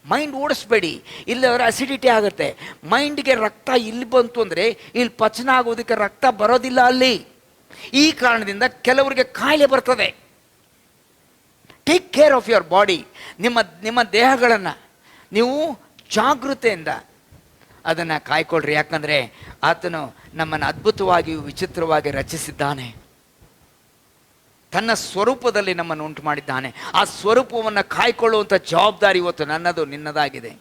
ಮೈಂಡ್ ಓಡಿಸ್ಬೇಡಿ, ಇಲ್ಲವರೆ ಅಸಿಡಿಟಿ ಆಗುತ್ತೆ. ಮೈಂಡ್ಗೆ ರಕ್ತ ಇಲ್ಲಿ ಬಂತು ಅಂದರೆ ಇಲ್ಲಿ ಪಚನ ಆಗೋದಕ್ಕೆ ರಕ್ತ ಬರೋದಿಲ್ಲ ಅಲ್ಲಿ. ಈ ಕಾರಣದಿಂದ ಕೆಲವರಿಗೆ ಕಾಯಿಲೆ ಬರ್ತದೆ. Take care of your body. ನಿಮ್ಮ ದೇಹಗಳನ್ನು ನೀವು ಜಾಗೃತೆಯಿಂದ ಅದನ್ನು ಕಾಯ್ಕೊಳ್ರಿ. ಯಾಕಂದರೆ ಆತನು ನಮ್ಮನ್ನು ಅದ್ಭುತವಾಗಿ ವಿಚಿತ್ರವಾಗಿ ರಚಿಸಿದ್ದಾನೆ. ತನ್ನ ಸ್ವರೂಪದಲ್ಲಿ ನಮ್ಮನ್ನು ಉಂಟು ಮಾಡಿದ್ದಾನೆ. ಆ ಸ್ವರೂಪವನ್ನು ಕಾಯ್ಕೊಳ್ಳುವಂಥ ಜವಾಬ್ದಾರಿ ಇವತ್ತು ನನ್ನದು, ನಿನ್ನದಾಗಿದೆ.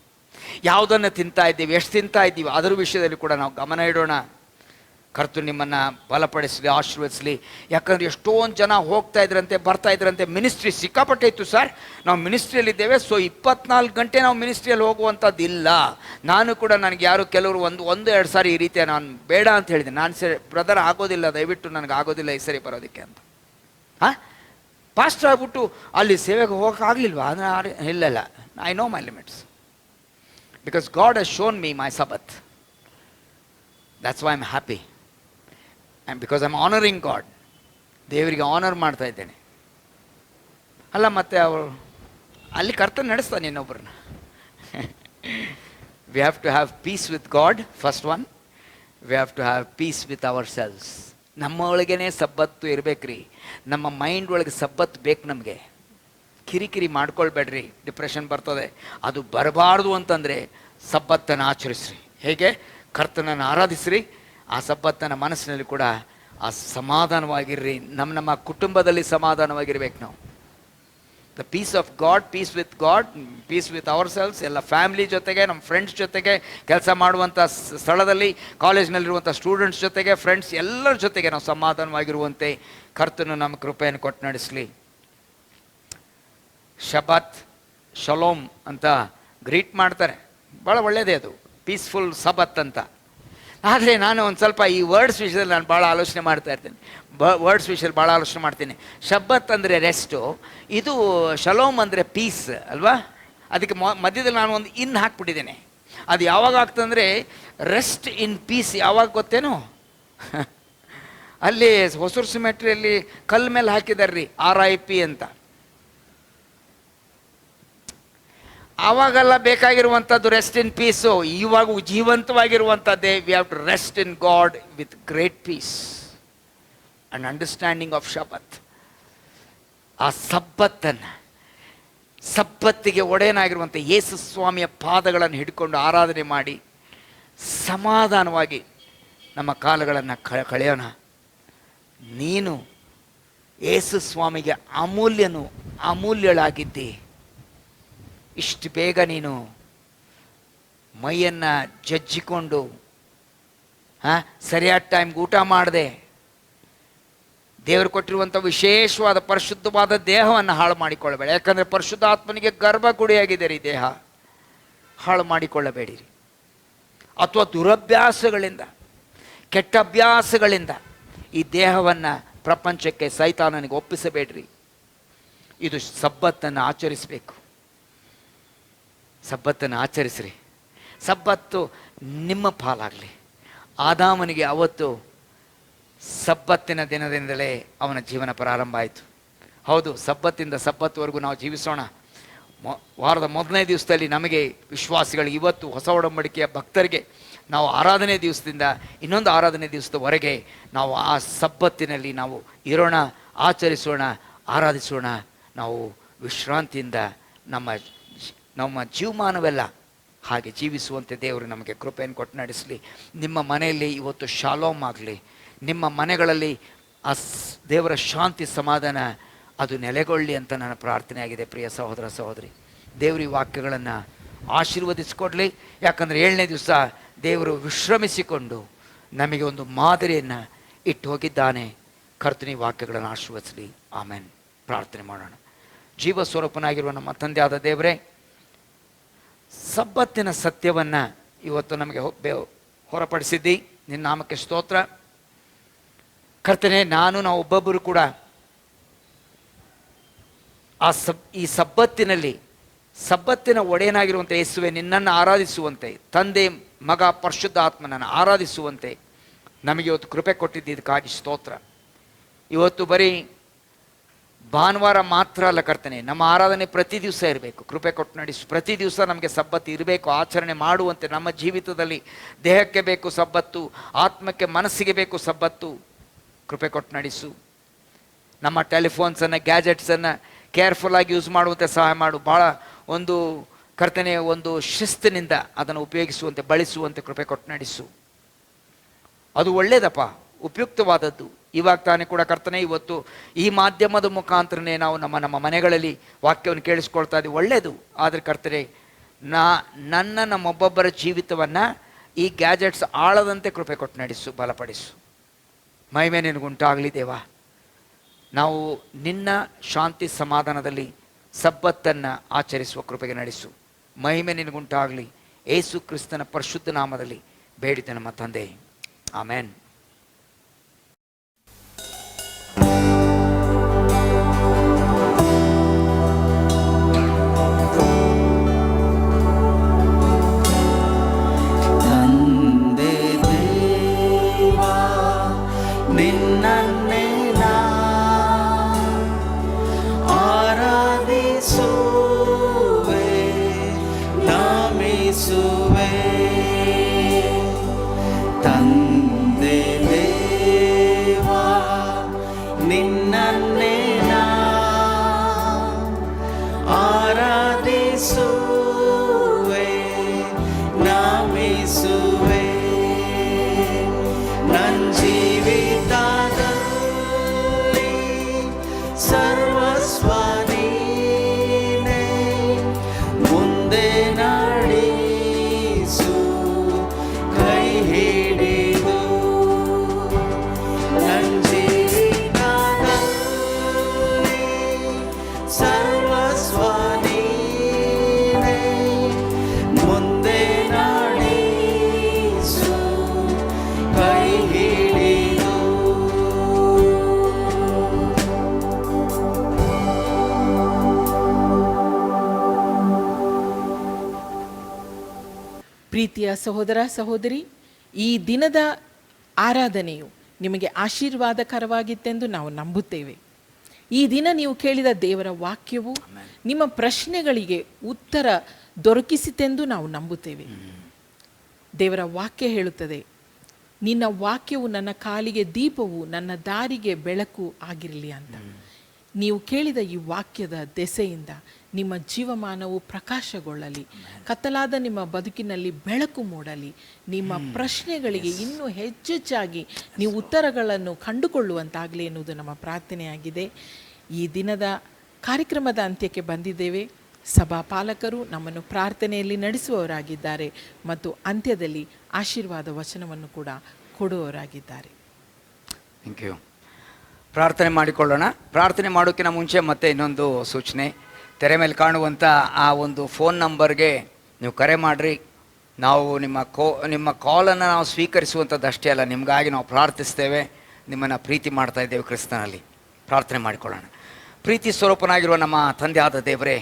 ಯಾವುದನ್ನು ತಿಂತಾ ಇದ್ದೀವಿ, ಎಷ್ಟು ತಿಂತಾ ಇದ್ದೀವಿ, ಅದರ ವಿಷಯದಲ್ಲಿ ಕೂಡ ನಾವು ಗಮನ ಇಡೋಣ. ಕರ್ತು ನಿಮ್ಮನ್ನು ಬಲಪಡಿಸಲಿ, ಆಶೀರ್ವದಿಸಲಿ. ಯಾಕಂದರೆ ಎಷ್ಟೊಂದು ಜನ ಹೋಗ್ತಾ ಇದ್ರಂತೆ, ಬರ್ತಾ ಇದ್ರಂತೆ. ಮಿನಿಸ್ಟ್ರಿ ಸಿಕ್ಕಾಪಟ್ಟೆ ಇತ್ತು ಸರ್, ನಾವು ಮಿನಿಸ್ಟ್ರಿಯಲ್ಲಿದ್ದೇವೆ, ಸೊ 24 ಗಂಟೆ ನಾವು ಮಿನಿಸ್ಟ್ರಿಯಲ್ಲಿ ಹೋಗುವಂಥದ್ದು ಇಲ್ಲ. ನಾನು ಕೂಡ ನನಗೆ ಯಾರು ಕೆಲವರು ಒಂದು ಎರಡು ಸಾರಿ ಈ ರೀತಿಯ ನಾನು ಬೇಡ ಅಂತ ಹೇಳಿದೆ. ನಾನು ಸರಿ ಬ್ರದರ್ ಆಗೋದಿಲ್ಲ, ದಯವಿಟ್ಟು ನನಗೆ ಆಗೋದಿಲ್ಲ ಈ ಸರಿ ಬರೋದಕ್ಕೆ ಅಂತ. ಪಾಸ್ಟರ್ ಆಗ್ಬಿಟ್ಟು ಅಲ್ಲಿ ಸೇವೆಗೆ ಹೋಗೋಕ್ಕಾಗಲಿಲ್ವಾ? ಇಲ್ಲ, I know my limits because God has shown me my sabbath. That's why I am happy and because I am honouring God. ದೇವರಿಗೆ ಆನರ್ ಮಾಡ್ತಾ ಇದ್ದೇನೆ ಅಲ್ಲ. ಮತ್ತು ಅವರು ಅಲ್ಲಿ ಕರ್ತವ್ಯ ನಡೆಸ್ತಾನೆ ಇನ್ನೊಬ್ಬರನ್ನ. We have to have peace with God, first one. We have to have peace with ourselves. ನಮ್ಮ ಒಳಗೇ ಸಬ್ಬತ್ತು ಇರಬೇಕ್ರಿ. ನಮ್ಮ ಮೈಂಡ್ ಒಳಗೆ ಸಬ್ಬತ್ತು ಬೇಕು ನಮಗೆ. ಕಿರಿಕಿರಿ ಮಾಡ್ಕೊಳ್ಬೇಡ್ರಿ, ಡಿಪ್ರೆಷನ್ ಬರ್ತದೆ. ಅದು ಬರಬಾರ್ದು ಅಂತಂದರೆ ಸಬ್ಬತ್ತನ್ನು ಆಚರಿಸ್ರಿ. ಹೇಗೆ? ಕರ್ತನನ್ನು ಆರಾಧಿಸ್ರಿ. ಆ ಸಬ್ಬತ್ತನ ಮನಸ್ಸಿನಲ್ಲಿ ಕೂಡ ಆ ಸಮಾಧಾನವಾಗಿರ್ರಿ. ನಮ್ಮ ಕುಟುಂಬದಲ್ಲಿ ಸಮಾಧಾನವಾಗಿರ್ಬೇಕು ನಾವು. The peace of God, peace with God, peace with ourselves. ಎಲ್ಲ ಫ್ಯಾಮಿಲಿ ಜೊತೆಗೆ, ನಮ್ಮ ಫ್ರೆಂಡ್ಸ್ ಜೊತೆಗೆ, ಕೆಲಸ ಮಾಡುವಂಥ ಸ್ಥಳದಲ್ಲಿ, ಕಾಲೇಜ್ನಲ್ಲಿರುವಂಥ ಸ್ಟೂಡೆಂಟ್ಸ್ ಜೊತೆಗೆ, ಫ್ರೆಂಡ್ಸ್ ಎಲ್ಲರ ಜೊತೆಗೆ ನಾವು ಸಮಾಧಾನವಾಗಿರುವಂತೆ ಕರ್ತನು ನಮ್ಮ ಕೃಪೆಯನ್ನು ಕೊಟ್ಟು ನಡೆಸಲಿ. ಶಬತ್ ಶಲೋಮ್ ಅಂತ ಗ್ರೀಟ್ ಮಾಡ್ತಾರೆ, ಭಾಳ ಒಳ್ಳೆಯದೇ ಅದು, ಪೀಸ್ಫುಲ್ ಸಬತ್ ಅಂತ. ಆದರೆ ನಾನು ಒಂದು ಸ್ವಲ್ಪ ಈ ವರ್ಡ್ಸ್ ವಿಷಯದಲ್ಲಿ ನಾನು ಭಾಳ ಆಲೋಚನೆ ಮಾಡ್ತಾ ಇರ್ತೇನೆ. ವರ್ಡ್ಸ್ ವಿಷಯದಲ್ಲಿ ಭಾಳ ಆಲೋಚನೆ ಮಾಡ್ತೀನಿ. ಶಬ್ಬತ್ ಅಂದರೆ ರೆಸ್ಟು, ಇದು ಶಲೋಮ್ ಅಂದರೆ ಪೀಸ್ ಅಲ್ವಾ? ಅದಕ್ಕೆ ಮಧ್ಯದಲ್ಲಿ ನಾನು ಒಂದು ಇನ್ ಹಾಕ್ಬಿಟ್ಟಿದ್ದೇನೆ. ಅದು ಯಾವಾಗ ಆಗ್ತಂದರೆ ರೆಸ್ಟ್ ಇನ್ ಪೀಸ್. ಯಾವಾಗ ಗೊತ್ತೇನು? ಅಲ್ಲಿ ಹೊಸೂರು ಸಿಮೆಟ್ರಿಯಲ್ಲಿ ಕಲ್ ಮೇಲೆ ಹಾಕಿದಾರೆ ರೀ RIP ಅಂತ. ಆವಾಗೆಲ್ಲ ಬೇಕಾಗಿರುವಂಥದ್ದು ರೆಸ್ಟ್ ಇನ್ ಪೀಸು. ಇವಾಗ ಜೀವಂತವಾಗಿರುವಂಥದ್ದೇ we have to rest in God with great peace and understanding of sabbath. ಆ ಸಬ್ಬತ್ತಿಗೆ ಒಡೆಯನಾಗಿರುವಂಥ ಯೇಸು ಸ್ವಾಮಿಯ ಪಾದಗಳನ್ನು ಹಿಡ್ಕೊಂಡು ಆರಾಧನೆ ಮಾಡಿ ಸಮಾಧಾನವಾಗಿ ನಮ್ಮ ಕಾಲಗಳನ್ನು ಕಳೆಯೋಣ. ನೀನು ಯೇಸು ಸ್ವಾಮಿಗೆ ಅಮೂಲ್ಯಳಾಗಿದ್ದಿ. ಇಷ್ಟು ಬೇಗ ನೀನು ಮೈಯನ್ನು ಜಜ್ಜಿಕೊಂಡು ಸರಿಯಾದ ಟೈಮ್ಗೆ ಊಟ ಮಾಡದೆ ದೇವರು ಕೊಟ್ಟಿರುವಂಥ ವಿಶೇಷವಾದ ಪರಿಶುದ್ಧವಾದ ದೇಹವನ್ನು ಹಾಳು ಮಾಡಿಕೊಳ್ಳಬೇಡ. ಯಾಕಂದರೆ ಪರಿಶುದ್ಧಾತ್ಮನಿಗೆ ಗರ್ಭಗುಡಿಯಾಗಿದೆ ರೀ ದೇಹ. ಹಾಳು ಮಾಡಿಕೊಳ್ಳಬೇಡಿರಿ. ಅಥವಾ ದುರಭ್ಯಾಸಗಳಿಂದ, ಕೆಟ್ಟ ಅಭ್ಯಾಸಗಳಿಂದ ಈ ದೇಹವನ್ನು ಪ್ರಪಂಚಕ್ಕೆ, ಸೈತಾನನಿಗೆ ಒಪ್ಪಿಸಬೇಡ್ರಿ. ಇದು ಸಬ್ಬತ್ತನ್ನು ಆಚರಿಸಬೇಕು. ಸಬ್ಬತ್ತನ್ನು ಆಚರಿಸ್ರಿ. ಸಬ್ಬತ್ತು ನಿಮ್ಮ ಪಾಲಾಗಲಿ. ಆದಾಮನಿಗೆ ಅವತ್ತು ಸಬ್ಬತ್ತಿನ ದಿನದಿಂದಲೇ ಅವನ ಜೀವನ ಪ್ರಾರಂಭ ಆಯಿತು. ಹೌದು, ಸಬ್ಬತ್ತಿಂದ ಸಬ್ಬತ್ತುವರೆಗೂ ನಾವು ಜೀವಿಸೋಣ. ವಾರದ ಮೊದಲನೇ ದಿವಸದಲ್ಲಿ ನಮಗೆ ವಿಶ್ವಾಸಿಗಳಿಗೆ, ಇವತ್ತು ಹೊಸ ಒಡಂಬಡಿಕೆಯ ಭಕ್ತರಿಗೆ, ನಾವು ಆರಾಧನೆ ದಿವಸದಿಂದ ಇನ್ನೊಂದು ಆರಾಧನೆ ದಿವಸದವರೆಗೆ ನಾವು ಆ ಸಬ್ಬತ್ತಿನಲ್ಲಿ ನಾವು ಇರೋಣ, ಆಚರಿಸೋಣ, ಆರಾಧಿಸೋಣ. ನಾವು ವಿಶ್ರಾಂತಿಯಿಂದ ನಮ್ಮ ಜೀವಮಾನವೆಲ್ಲ ಹಾಗೆ ಜೀವಿಸುವಂತೆ ದೇವರು ನಮಗೆ ಕೃಪೆಯನ್ನು ಕೊಟ್ಟು ನಡೆಸಲಿ. ನಿಮ್ಮ ಮನೆಯಲ್ಲಿ ಇವತ್ತು ಶಾಲೋಮ್ ಆಗಲಿ. ನಿಮ್ಮ ಮನೆಗಳಲ್ಲಿ ಆ ದೇವರ ಶಾಂತಿ, ಸಮಾಧಾನ ಅದು ನೆಲೆಗೊಳ್ಳಿ ಅಂತ ನನ್ನ ಪ್ರಾರ್ಥನೆ ಆಗಿದೆ. ಪ್ರಿಯ ಸಹೋದರ ಸಹೋದರಿ, ದೇವರು ಈ ವಾಕ್ಯಗಳನ್ನು ಆಶೀರ್ವದಿಸಿಕೊಡ್ಲಿ. ಯಾಕಂದರೆ 7ನೇ ದಿವಸ ದೇವರು ವಿಶ್ರಮಿಸಿಕೊಂಡು ನಮಗೆ ಒಂದು ಮಾದರಿಯನ್ನು ಇಟ್ಟು ಹೋಗಿದ್ದಾನೆ. ಕರ್ತನಿ ವಾಕ್ಯಗಳನ್ನು ಆಶೀರ್ವದಿಸಲಿ. ಆಮೇನ್. ಪ್ರಾರ್ಥನೆ ಮಾಡೋಣ. ಜೀವ ಸ್ವರೂಪನಾಗಿರುವ ನಮ್ಮ ತಂದೆಯಾದ ದೇವರೇ, ಸಬ್ಬತ್ತಿನ ಸತ್ಯವನ್ನು ಇವತ್ತು ನಮಗೆ ಹೊರಪಡಿಸಿದ್ದಿ. ನಿನ್ನ ನಾಮಕ್ಕೆ ಸ್ತೋತ್ರ. ಕರ್ತನೆ, ನಾವು ಒಬ್ಬೊಬ್ಬರು ಕೂಡ ಈ ಸಬ್ಬತ್ತಿನ ಒಡೆಯನಾಗಿರುವಂಥ ಯೇಸುವೆ, ನಿನ್ನನ್ನು ಆರಾಧಿಸುವಂತೆ, ತಂದೆ ಮಗ ಪರಿಶುದ್ಧ ಆತ್ಮನನ್ನು ಆರಾಧಿಸುವಂತೆ ನಮಗೆ ಇವತ್ತು ಕೃಪೆ ಕೊಟ್ಟಿದ್ದಕ್ಕಾಗಿ ಸ್ತೋತ್ರ. ಇವತ್ತು ಬರೀ ಭಾನುವಾರ ಮಾತ್ರ ಅಲ್ಲ ಕರ್ತನೆ, ನಮ್ಮ ಆರಾಧನೆ ಪ್ರತಿ ದಿವಸ ಇರಬೇಕು. ಕೃಪೆ ಕೊಟ್ಟು ನಡೆಸು. ಪ್ರತಿ ದಿವಸ ನಮಗೆ ಸಬ್ಬತ್ತು ಇರಬೇಕು, ಆಚರಣೆ ಮಾಡುವಂತೆ. ನಮ್ಮ ಜೀವಿತದಲ್ಲಿ ದೇಹಕ್ಕೆ ಬೇಕು ಸಬ್ಬತ್ತು, ಆತ್ಮಕ್ಕೆ ಮನಸ್ಸಿಗೆ ಬೇಕು ಸಬ್ಬತ್ತು. ಕೃಪೆ ಕೊಟ್ಟು ನಡೆಸು. ನಮ್ಮ ಟೆಲಿಫೋನ್ಸನ್ನು, ಗ್ಯಾಜೆಟ್ಸನ್ನು ಕೇರ್ಫುಲ್ಲಾಗಿ ಯೂಸ್ ಮಾಡುವಂತೆ ಸಹಾಯ ಮಾಡು. ಭಾಳ ಒಂದು ಕರ್ತನೆ, ಒಂದು ಶಿಸ್ತಿನಿಂದ ಅದನ್ನು ಉಪಯೋಗಿಸುವಂತೆ, ಬಳಸುವಂತೆ ಕೃಪೆ ಕೊಟ್ಟು ನಡೆಸು. ಅದು ಒಳ್ಳೆಯದಪ್ಪ, ಉಪಯುಕ್ತವಾದದ್ದು. ಇವಾಗ ತಾನೇ ಕೂಡ ಕರ್ತನೆ, ಇವತ್ತು ಈ ಮಾಧ್ಯಮದ ಮುಖಾಂತರನೇ ನಾವು ನಮ್ಮ ಮನೆಗಳಲ್ಲಿ ವಾಕ್ಯವನ್ನು ಕೇಳಿಸ್ಕೊಳ್ತಾ ಇದ್ದೀವಿ, ಒಳ್ಳೆಯದು. ಆದರೆ ಕರ್ತನೆ, ನಮ್ಮೊಬ್ಬೊಬ್ಬರ ಜೀವಿತವನ್ನು ಈ ಗ್ಯಾಜೆಟ್ಸ್ ಆಳದಂತೆ ಕೃಪೆ ಕೊಟ್ಟು ನಡೆಸು, ಬಲಪಡಿಸು. ಮಹಿಮೆ ನಿನಗುಂಟಾಗಲಿ ದೇವ. ನಾವು ನಿನ್ನ ಶಾಂತಿ ಸಮಾಧಾನದಲ್ಲಿ ಸಬ್ಬತ್ತನ್ನು ಆಚರಿಸುವ ಕೃಪೆಗೆ ನಡೆಸು. ಮಹಿಮೆ ನಿನಗುಂಟಾಗಲಿ. ಯೇಸು ಕ್ರಿಸ್ತನ ಪರಿಶುದ್ಧ ನಾಮದಲ್ಲಿ ಬೇಡಿದೆ ನಮ್ಮ ತಂದೆ. ಆಮೇನ್. ಪ್ರೀತಿಯ ಸಹೋದರ ಸಹೋದರಿ, ಈ ದಿನದ ಆರಾಧನೆಯು ನಿಮಗೆ ಆಶೀರ್ವಾದಕರವಾಗಿತ್ತೆಂದು ನಾವು ನಂಬುತ್ತೇವೆ. ಈ ದಿನ ನೀವು ಕೇಳಿದ ದೇವರ ವಾಕ್ಯವು ನಿಮ್ಮ ಪ್ರಶ್ನೆಗಳಿಗೆ ಉತ್ತರ ದೊರಕಿಸಿತೆಂದು ನಾವು ನಂಬುತ್ತೇವೆ. ದೇವರ ವಾಕ್ಯ ಹೇಳುತ್ತದೆ, ನಿನ್ನ ವಾಕ್ಯವು ನನ್ನ ಕಾಲಿಗೆ ದೀಪವು, ನನ್ನ ದಾರಿಗೆ ಬೆಳಕು ಆಗಿರಲಿ ಅಂತ. ನೀವು ಕೇಳಿದ ಈ ವಾಕ್ಯದ ದೆಸೆಯಿಂದ ನಿಮ್ಮ ಜೀವಮಾನವು ಪ್ರಕಾಶಗೊಳ್ಳಲಿ, ಕತ್ತಲಾದ ನಿಮ್ಮ ಬದುಕಿನಲ್ಲಿ ಬೆಳಕು ಮೂಡಲಿ, ನಿಮ್ಮ ಪ್ರಶ್ನೆಗಳಿಗೆ ಇನ್ನೂ ಹೆಚ್ಚೆಚ್ಚಾಗಿ ನೀವು ಉತ್ತರಗಳನ್ನು ಕಂಡುಕೊಳ್ಳುವಂತಾಗಲಿ ಎನ್ನುವುದು ನಮ್ಮ ಪ್ರಾರ್ಥನೆಯಾಗಿದೆ. ಈ ದಿನದ ಕಾರ್ಯಕ್ರಮದ ಅಂತ್ಯಕ್ಕೆ ಬಂದಿದ್ದೇವೆ. ಸಭಾ ಪಾಲಕರು ನಮ್ಮನ್ನು ಪ್ರಾರ್ಥನೆಯಲ್ಲಿ ನಡೆಸುವವರಾಗಿದ್ದಾರೆ ಮತ್ತು ಅಂತ್ಯದಲ್ಲಿ ಆಶೀರ್ವಾದ ವಚನವನ್ನು ಕೂಡ ಕೊಡುವವರಾಗಿದ್ದಾರೆ. Thank you. ಪ್ರಾರ್ಥನೆ ಮಾಡಿಕೊಳ್ಳೋಣ. ಪ್ರಾರ್ಥನೆ ಮಾಡೋಕ್ಕಿಂತ ಮುಂಚೆ ಮತ್ತೆ ಇನ್ನೊಂದು ಸೂಚನೆ, ತೆರೆ ಮೇಲೆ ಕಾಣುವಂಥ ಆ ಒಂದು ಫೋನ್ ನಂಬರ್ಗೆ ನೀವು ಕರೆ ಮಾಡಿರಿ. ನಾವು ನಿಮ್ಮ ಕಾಲನ್ನು ನಾವು ಸ್ವೀಕರಿಸುವಂಥದ್ದು ಅಷ್ಟೇ ಅಲ್ಲ, ನಿಮಗಾಗಿ ನಾವು ಪ್ರಾರ್ಥಿಸ್ತೇವೆ, ನಿಮ್ಮನ್ನು ಪ್ರೀತಿ ಮಾಡ್ತಾ ಇದ್ದೇವೆ ಕ್ರಿಸ್ತನಲ್ಲಿ. ಪ್ರಾರ್ಥನೆ ಮಾಡಿಕೊಳ್ಳೋಣ. ಪ್ರೀತಿ ಸ್ವರೂಪನಾಗಿರುವ ನಮ್ಮ ತಂದೆ ಆದ ದೇವರೇ,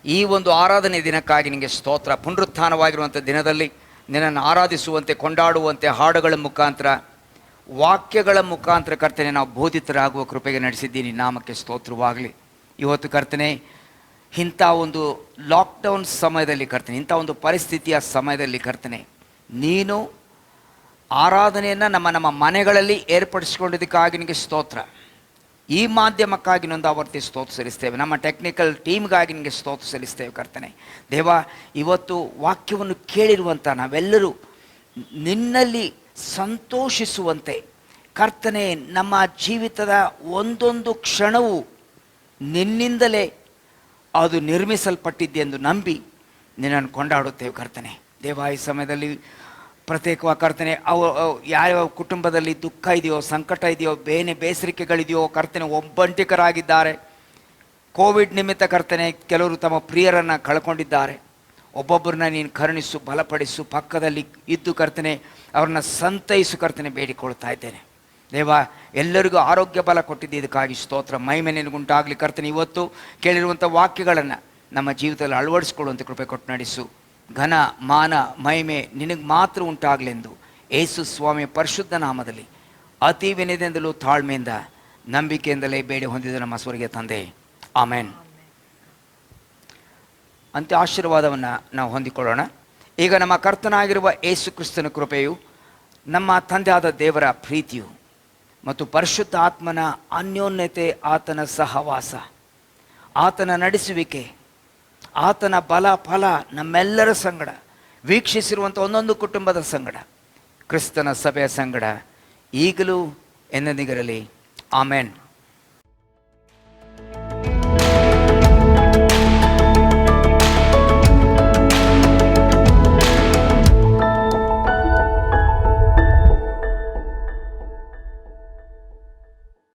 ಈ ಒಂದು ಆರಾಧನೆ ದಿನಕ್ಕಾಗಿ ನಿಮಗೆ ಸ್ತೋತ್ರ. ಪುನರುತ್ಥಾನವಾಗಿರುವಂಥ ದಿನದಲ್ಲಿ ನಿನ್ನನ್ನು ಆರಾಧಿಸುವಂತೆ, ಕೊಂಡಾಡುವಂತೆ, ಹಾಡುಗಳ ಮುಖಾಂತರ, ವಾಕ್ಯಗಳ ಮುಖಾಂತರ ಕರ್ತನೆ ನಾವು ಬೋಧಿತರಾಗುವ ಕೃಪೆಗೆ ನಡೆಸಿದ್ದೀನಿ. ನಾಮಕ್ಕೆ ಸ್ತೋತ್ರವಾಗಲಿ. ಇವತ್ತು ಕರ್ತನೆ, ಇಂಥ ಒಂದು ಲಾಕ್ಡೌನ್ ಸಮಯದಲ್ಲಿ ಕರ್ತನೆ, ಇಂಥ ಒಂದು ಪರಿಸ್ಥಿತಿಯ ಸಮಯದಲ್ಲಿ ಕರ್ತನೆ, ನೀನು ಆರಾಧನೆಯನ್ನು ನಮ್ಮ ಮನೆಗಳಲ್ಲಿ ಏರ್ಪಡಿಸಿಕೊಂಡಿದ್ದಕ್ಕಾಗಿ ನಿನಗೆ ಸ್ತೋತ್ರ. ಈ ಮಾಧ್ಯಮಕ್ಕಾಗಿ ನೊಂದಾವರ್ತಿ ಸ್ತೋತ್ರ ಸಲ್ಲಿಸ್ತೇವೆ. ನಮ್ಮ ಟೆಕ್ನಿಕಲ್ ಟೀಮ್ಗಾಗಿ ನಿನಗೆ ಸ್ತೋತ್ರ ಸಲ್ಲಿಸ್ತೇವೆ ಕರ್ತನೆ. ದೇವ, ಇವತ್ತು ವಾಕ್ಯವನ್ನು ಕೇಳಿರುವಂಥ ನಾವೆಲ್ಲರೂ ನಿನ್ನಲ್ಲಿ ಸಂತೋಷಿಸುವಂತೆ ಕರ್ತನೆ, ನಮ್ಮ ಜೀವಿತದ ಒಂದೊಂದು ಕ್ಷಣವೂ ನಿನ್ನಿಂದಲೇ ಅದು ನಿರ್ಮಿಸಲ್ಪಟ್ಟಿದ್ದೆಂದು ನಂಬಿ ನಿನ್ನನ್ನು ಕೊಂಡಾಡುತ್ತೇವೆ ಕರ್ತನೆ. ದೇವ, ಈ ಸಮಯದಲ್ಲಿ ಪ್ರತ್ಯೇಕವಾಗಿ ಕರ್ತನೆ, ಯಾವ್ಯಾವ ಕುಟುಂಬದಲ್ಲಿ ದುಃಖ ಇದೆಯೋ, ಸಂಕಟ ಇದೆಯೋ, ಬೇಸರಿಕೆಗಳಿದೆಯೋ ಕರ್ತನೆ, ಒಬ್ಬಂಟಿಕರಾಗಿದ್ದಾರೆ. ಕೋವಿಡ್ ನಿಮಿತ್ತ ಕರ್ತನೆ ಕೆಲವರು ತಮ್ಮ ಪ್ರಿಯರನ್ನು ಕಳ್ಕೊಂಡಿದ್ದಾರೆ. ಒಬ್ಬೊಬ್ಬರನ್ನ ನೀನು ಕರುಣಿಸು, ಬಲಪಡಿಸು, ಪಕ್ಕದಲ್ಲಿ ಇದ್ದು ಕರ್ತನೆ ಅವ್ರನ್ನ ಸಂತೈಸು ಕರ್ತನೆ ಬೇಡಿಕೊಳ್ತಾ ಇದ್ದೇನೆ. ದೇವ, ಎಲ್ಲರಿಗೂ ಆರೋಗ್ಯ ಬಲ ಕೊಟ್ಟಿದ್ದೆ, ಇದಕ್ಕಾಗಿ ಸ್ತೋತ್ರ. ಮಹಿಮೆ ನಿನಗುಂಟಾಗಲಿ ಕರ್ತನೆ. ಇವತ್ತು ಕೇಳಿರುವಂಥ ವಾಕ್ಯಗಳನ್ನು ನಮ್ಮ ಜೀವಿತದಲ್ಲಿ ಅಳವಡಿಸಿಕೊಳ್ಳುವಂಥ ಕೃಪೆ ಕೊಟ್ಟು ನಡೆಸು. ಘನ ಮಾನ ಮಹಿಮೆ ನಿನಗೆ ಮಾತ್ರ ಉಂಟಾಗಲೆಂದು ಯೇಸು ಸ್ವಾಮಿಯ ಪರಿಶುದ್ಧ ನಾಮದಲ್ಲಿ ಅತಿ ವಿನಯದಿಂದಲೂ ತಾಳ್ಮೆಯಿಂದ ನಂಬಿಕೆಯಿಂದಲೇ ಬೇಡಿ ಹೊಂದಿದ ನಮ್ಮ ಸ್ವರ್ಗೀಯ ತಂದೆ, ಆಮೇನ್. ಅಂತ್ಯ ಆಶೀರ್ವಾದವನ್ನು ನಾವು ಹೊಂದಿಕೊಳ್ಳೋಣ. ಈಗ ನಮ್ಮ ಕರ್ತನಾಗಿರುವ ಯೇಸು ಕ್ರಿಸ್ತನ ಕೃಪೆಯು, ನಮ್ಮ ತಂದೆಯಾದ ದೇವರ ಪ್ರೀತಿಯು ಮತ್ತು ಪರಿಶುದ್ಧ ಆತ್ಮನ ಅನ್ಯೋನ್ಯತೆ, ಆತನ ಸಹವಾಸ, ಆತನ ನಡೆಸುವಿಕೆ, ಆತನ ಬಲ ಫಲ ನಮ್ಮೆಲ್ಲರ ಸಂಗಡ, ವೀಕ್ಷಿಸಿರುವಂಥ ಒಂದೊಂದು ಕುಟುಂಬದ ಸಂಗಡ, ಕ್ರಿಸ್ತನ ಸಭೆಯ ಸಂಗಡ ಈಗಲೂ ಎಂದೆಂದಿಗಿರಲಿ. ಆಮೇನ್.